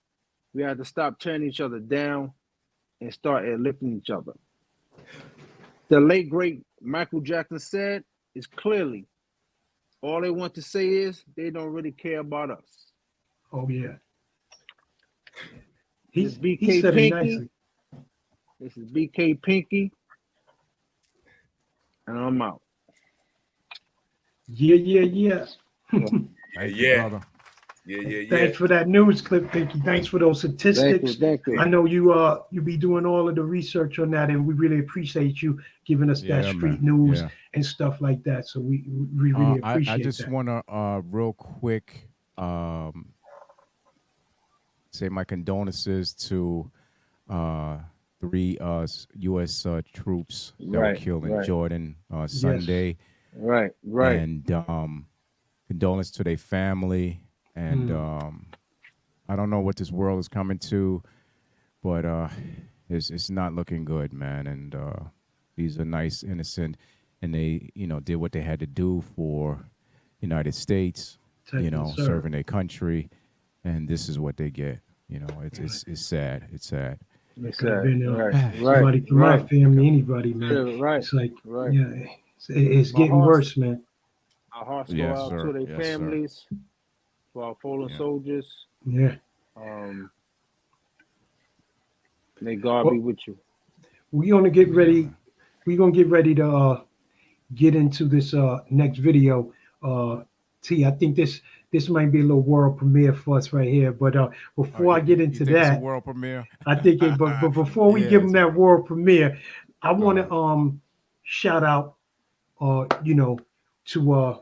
We have to stop tearing each other down and start lifting each other. The late, great Michael Jackson said is clearly, all they want to say is they don't really care about us. Oh, yeah. This is BK he said Pinky. it nicely. This is BK Pinky. And I'm out. Yeah. Yeah. Thanks for that news clip, Pinky. Thanks for those statistics. Thank you. I know you be doing all of the research on that, and we really appreciate you giving us that street news and stuff like that. So we really appreciate that. I just want to real quick say my condolences to 3 U.S. Troops that were killed in Jordan Sunday. Right. And condolence to their family. And I don't know what this world is coming to, but it's not looking good, man. And these are nice, innocent, and they, did what they had to do for United States, serving their country, and this is what they get. It's sad. It's sad. It could have been somebody from my family, anybody, man. It's like, it's getting worse, man. Our hearts go out to their families, to our fallen soldiers. Yeah. May God be with you. We're gonna get ready. We're gonna get ready to get into this next video. T, I think this might be a little world premiere for us right here. But before I get into that, it's a world premiere. I think it. But before we give them that world premiere, I want to shout out, to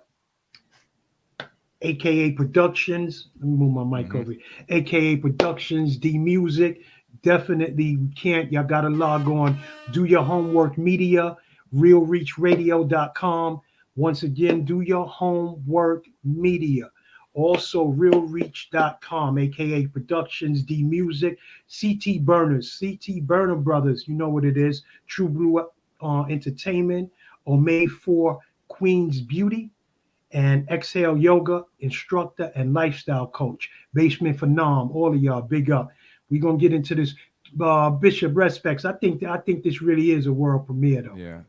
AKA Productions. Let me move my mic over here. AKA Productions, D Music. Definitely y'all gotta log on, do your homework media, realreachradio.com. Once again, do your homework media. Also realreach.com, aka Productions, D Music, CT Burners, CT Burner Brothers, you know what it is, True Blue Entertainment, Omade 4 Queen's Beauty, and Exhale Yoga instructor and lifestyle coach. Basement for Nam, all of y'all, big up. We're gonna get into this. Bishop Respects. I think this really is a world premiere, though. Yeah.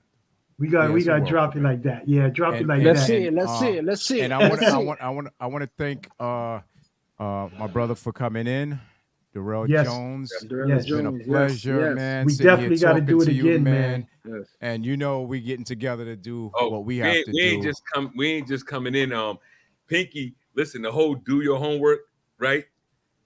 We got to drop it like that. Yeah, drop it like let's that. Let's see it. And I want to thank my brother for coming in, Darrell Jones. It's been a pleasure, man. We definitely got to do it again, man. Yes. And we getting together to do what we have to do. We ain't just coming in. Pinky, listen, the whole do your homework, right?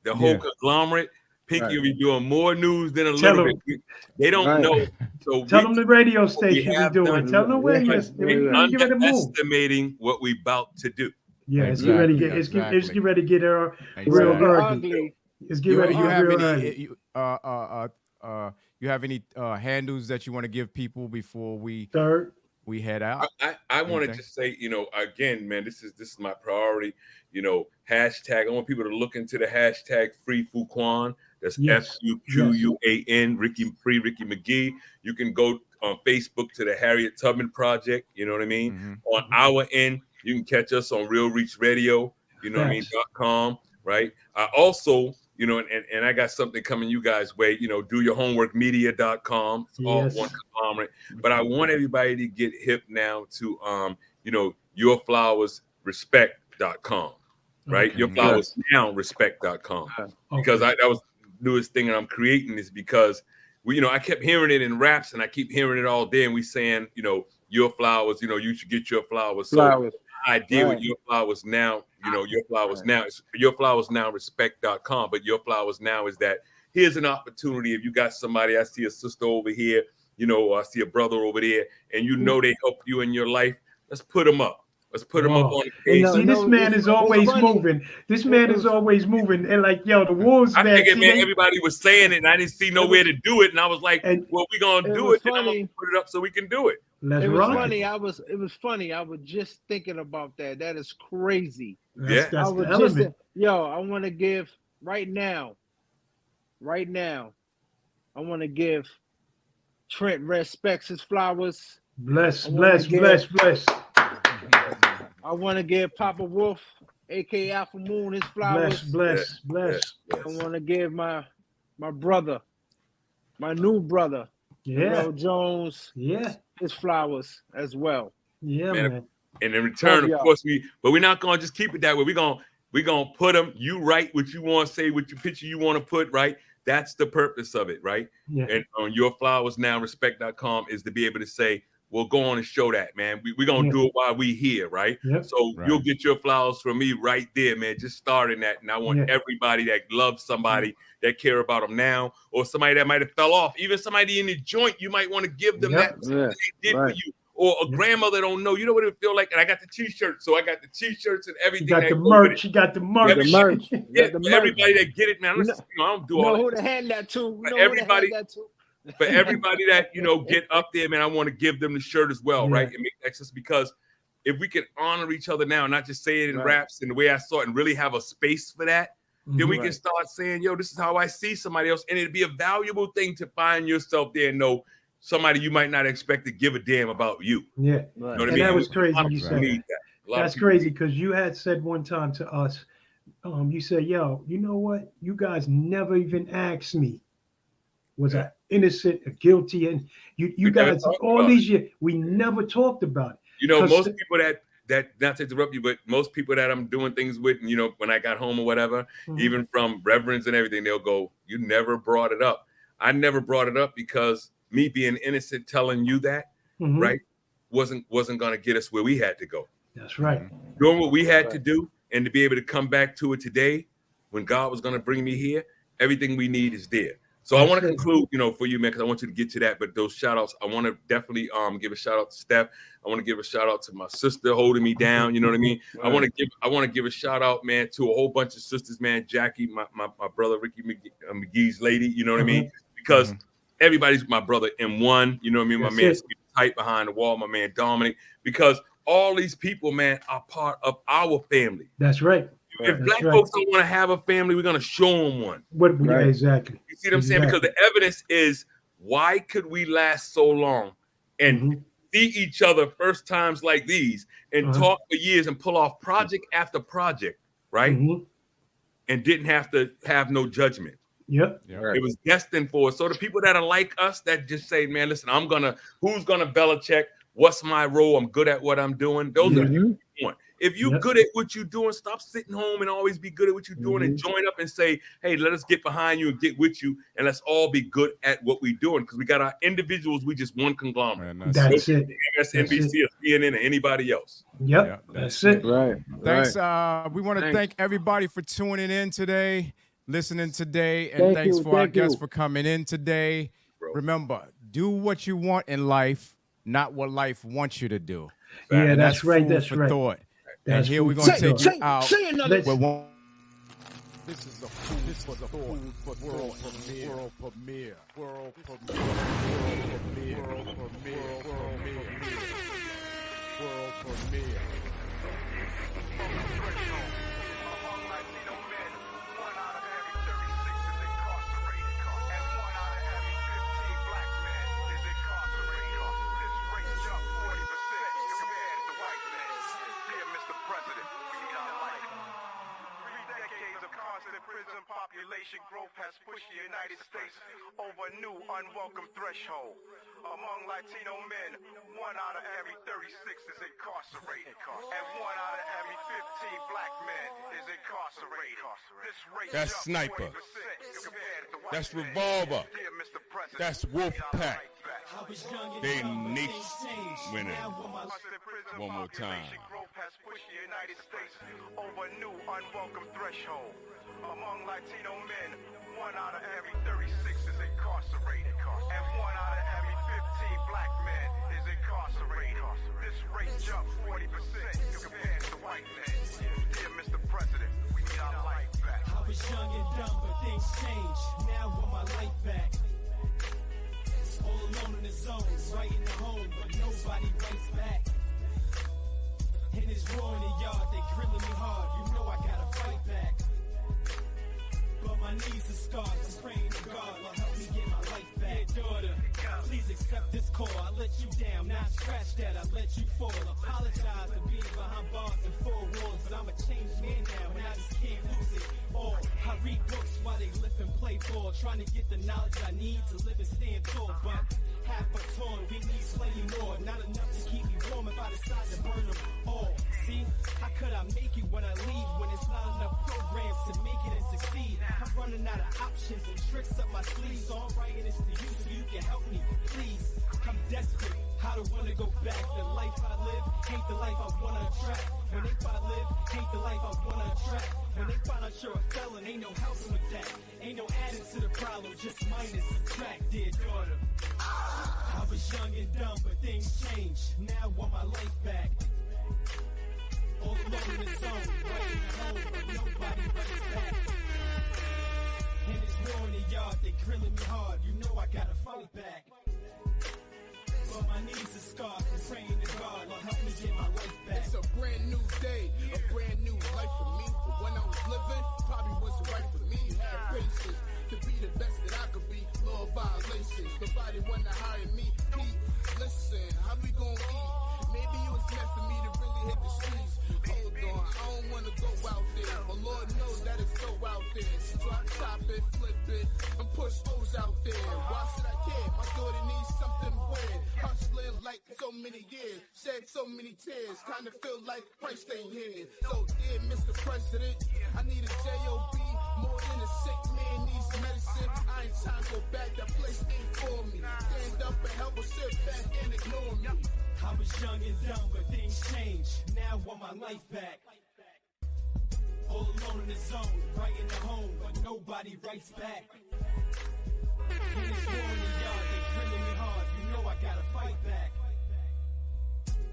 The whole conglomerate. Pinky will be doing more news than a little bit. They don't know. So tell them the radio station we're doing. Tell them the radio station. Underestimating what we about to do. Yeah, it's get ready to get real ugly. It's get ready to get real ugly. You have any handles that you want to give people before we head out? I want to just say, again, man, this is my priority. Hashtag. I want people to look into the hashtag Free Fuquan. That's FUQUAN, Ricky McGee. You can go on Facebook to the Harriet Tubman Project. You know what I mean? On our end, you can catch us on Real Reach Radio. You know what I mean? .com, right? I also, you know, and I got something coming you guys' way. You know, doyourhomeworkmedia.com. It's all one conglomerate. But I want everybody to get hip now to you know, yourflowersrespect.com. Right? Okay. Your flowers now respect.com. Because that was the newest thing that I'm creating is because we, you know, I kept hearing it in raps and I keep hearing it all day, and we saying, you know, your flowers, you know, you should get your flowers. So idea with your flowers now, you know, your flowers now, your flowers now respect.com. But your flowers now is that here's an opportunity. If you got somebody, I see a sister over here, you know, or I see a brother over there, and you know they helped you in your life, let's put them up. Let's put them up on the page. See, this man is always moving. This man is always moving. And like, yo, the Wolves, I man. figured, man, everybody was saying it, and I didn't see nowhere to do it. And I was like, well, we're going to do it. Then I'm going to put it up so we can do it. It was funny. I was just thinking about that. That is crazy. That's I the was element. I want to give right now, I want to give Trent respects his flowers. Bless. I want to give Papa Wolf, aka Alpha Moon, his flowers. Bless. I want to give my brother, my new brother, Darrell Jones, his flowers as well. Yeah, man. And in return, of course, we're not gonna just keep it that way. We're gonna put them. You write what you want to say, what your picture you want to put, right? That's the purpose of it, right? Yeah. And on yourflowersnowrespect.com is to be able to say, we'll go on and show that, man. We're going to do it while we here, right? So you'll get your flowers from me right there, man. Just starting that. And I want everybody that loves somebody that care about them now, or somebody that might have fell off, even somebody in the joint, you might want to give them that they did for you. Or a grandmother don't know. You know what it feel like? And I got the t-shirts. So I got the t-shirts and everything. You got the merch. You got the merch. Everybody that get it, man. I don't do all that. Who to hand that to? Everybody. For everybody that, you know, get up there, man, I want to give them the shirt as well, right? And make access, because if we can honor each other now, not just say it in raps and the way I saw it, and really have a space for that, then we can start saying, yo, this is how I see somebody else. And it'd be a valuable thing to find yourself there and know somebody you might not expect to give a damn about you. Yeah. You know what I mean? That was crazy. You said that. That's crazy, because you had said one time to us, you said, yo, you know what? You guys never even asked me, was I innocent or guilty? And you guys, all these years, we never talked about it. You know, most people that not to interrupt you, but most people that I'm doing things with, and, you know, when I got home or whatever, even from reverends and everything, they'll go, you never brought it up. I never brought it up because me being innocent, telling you that, right, wasn't going to get us where we had to go. That's right. Doing what we had to do, and to be able to come back to it today, when God was going to bring me here, everything we need is there. So I want to conclude, you know, for you, man, because I want you to get to that. But those shout outs, I want to definitely give a shout out to Steph. I want to give a shout out to my sister holding me down. You know what I mean? I want to give a shout out, man, to a whole bunch of sisters, man. Jackie, my brother Ricky McGee's lady. You know what I mean? Because everybody's my brother M1. You know what I mean? My man tight behind the wall. My man Dominic. Because all these people, man, are part of our family. That's right. If black folks don't want to have a family, we're going to show them one. Exactly. You see what I'm saying? Because the evidence is, why could we last so long and see each other first times like these and talk for years and pull off project after project, right? And didn't have to have no judgment. It was destined for us. So the people that are like us, that just say, man, listen, who's going to Belichick? What's my role? I'm good at what I'm doing. Those are the people you want. If you're good at what you're doing, stop sitting home and always be good at what you're doing and join up and say, hey, let us get behind you and get with you, and let's all be good at what we're doing, because we got our individuals. We just one conglomerate. That's it. MSNBC or CNN or anybody else. That's it. Thanks. We want to thank everybody for tuning in today, listening today, and thanks for our guests for coming in today. Remember, do what you want in life, not what life wants you to do. Yeah, and that's right. That's for right. thought. And here we're going to take you out. Say another. This is the food for thought. World premiere. World premiere. World premiere. World premiere. World premiere. World premiere. population growth has pushed the United States over a new unwelcome threshold. Among Latino men, 1 out of every 36 is incarcerated, and 1 out of every 15 black men is incarcerated. This rate That's jumped Sniper. 20% compared to white That's men. Revolver. Dear Mr. President, That's Wolfpack. They niche niche winning. One more time. Growth has pushed the United States over a new unwelcome threshold. Among Latino men, 1 out of every 36 is incarcerated, and 1 out of every 15 black men is incarcerated. This rate jumped 40% compared to white men. Dear Mr. President, we need our life back. I was young and dumb, but things changed. Now I want my life back. All alone in the zone, right in the home, but nobody writes back. And it's war in the yard, they grilling me hard. You know I gotta fight back. But my knees are scarred, I'm praying to God, Lord help me get my life back. Dear daughter, please accept this call. I let you down, not scratch that, I let you fall. Apologize for being behind bars and 4 walls, but I'm a changed man now, and I just can't lose it all. I read books while they live and play ball, trying to get the knowledge I need to live and stand tall. But half a ton, we need plenty more. Not enough to keep me warm if I decide to burn them all. See, how could I make it when I leave, when it's not enough programs to make it and succeed? I'm running out of options and tricks up my sleeves, so I'm writing this to you so you can help me, please. I'm desperate, I don't wanna go back. The life I live ain't the life I wanna attract. When they find live, ain't the life I wanna attract. When they find out you're a felon, ain't no helping with that. Ain't no adding to the problem, just minus subtract, dear daughter. I was young and dumb, but things changed. Now I want my life back. All alone in the zone, right in the home, but nobody writes back. And it's war in the yard, they grilling me hard. You know I gotta fight back. But my knees are scarred from praying to God, Lord help me get my life back. It's a brand new day, a brand new life for me. But when I was living, probably wasn't right for me. Had patience to be the best that I could be. Law violations, nobody wanna hire me. Pete, listen, how we gon' eat? Maybe it was meant for me to really hit the streets. Hold on, I don't wanna go out there, but Lord knows that it's go out there. So I chop it, flip it, and push O's out there. Why should I care? My daughter needs something weird. Hustling like so many years, shed so many tears, kinda feel like Christ ain't here. So dear Mr. President, I need a J.O.B. more than a sick man needs medicine. I ain't trying to go back, that place ain't for me. Stand up and help or sit back and ignore me. I was young and dumb, but things changed. Now I want my life back. All alone in the zone, right in the home, but nobody writes back. When it's war in the yard, they grilling me hard. You know I gotta fight back.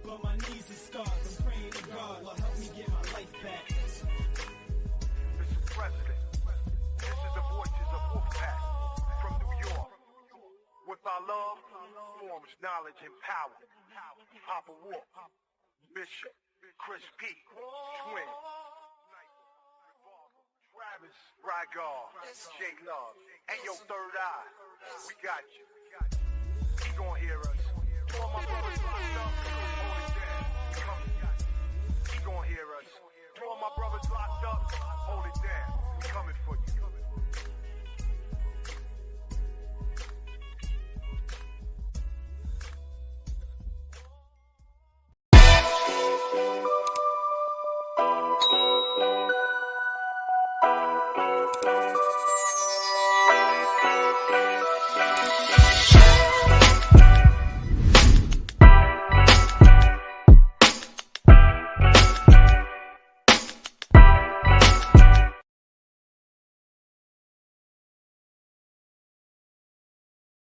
But my knees are scarred from praying to God, Lord help me get my life back. Mr. President, this is the voices of Wolfpack from New York. With our love forms knowledge and power. Papa Wolf, Bishop, Chris P, Twin, Travis, Rygar, J Love, and your third eye. We got you. He gonna hear us.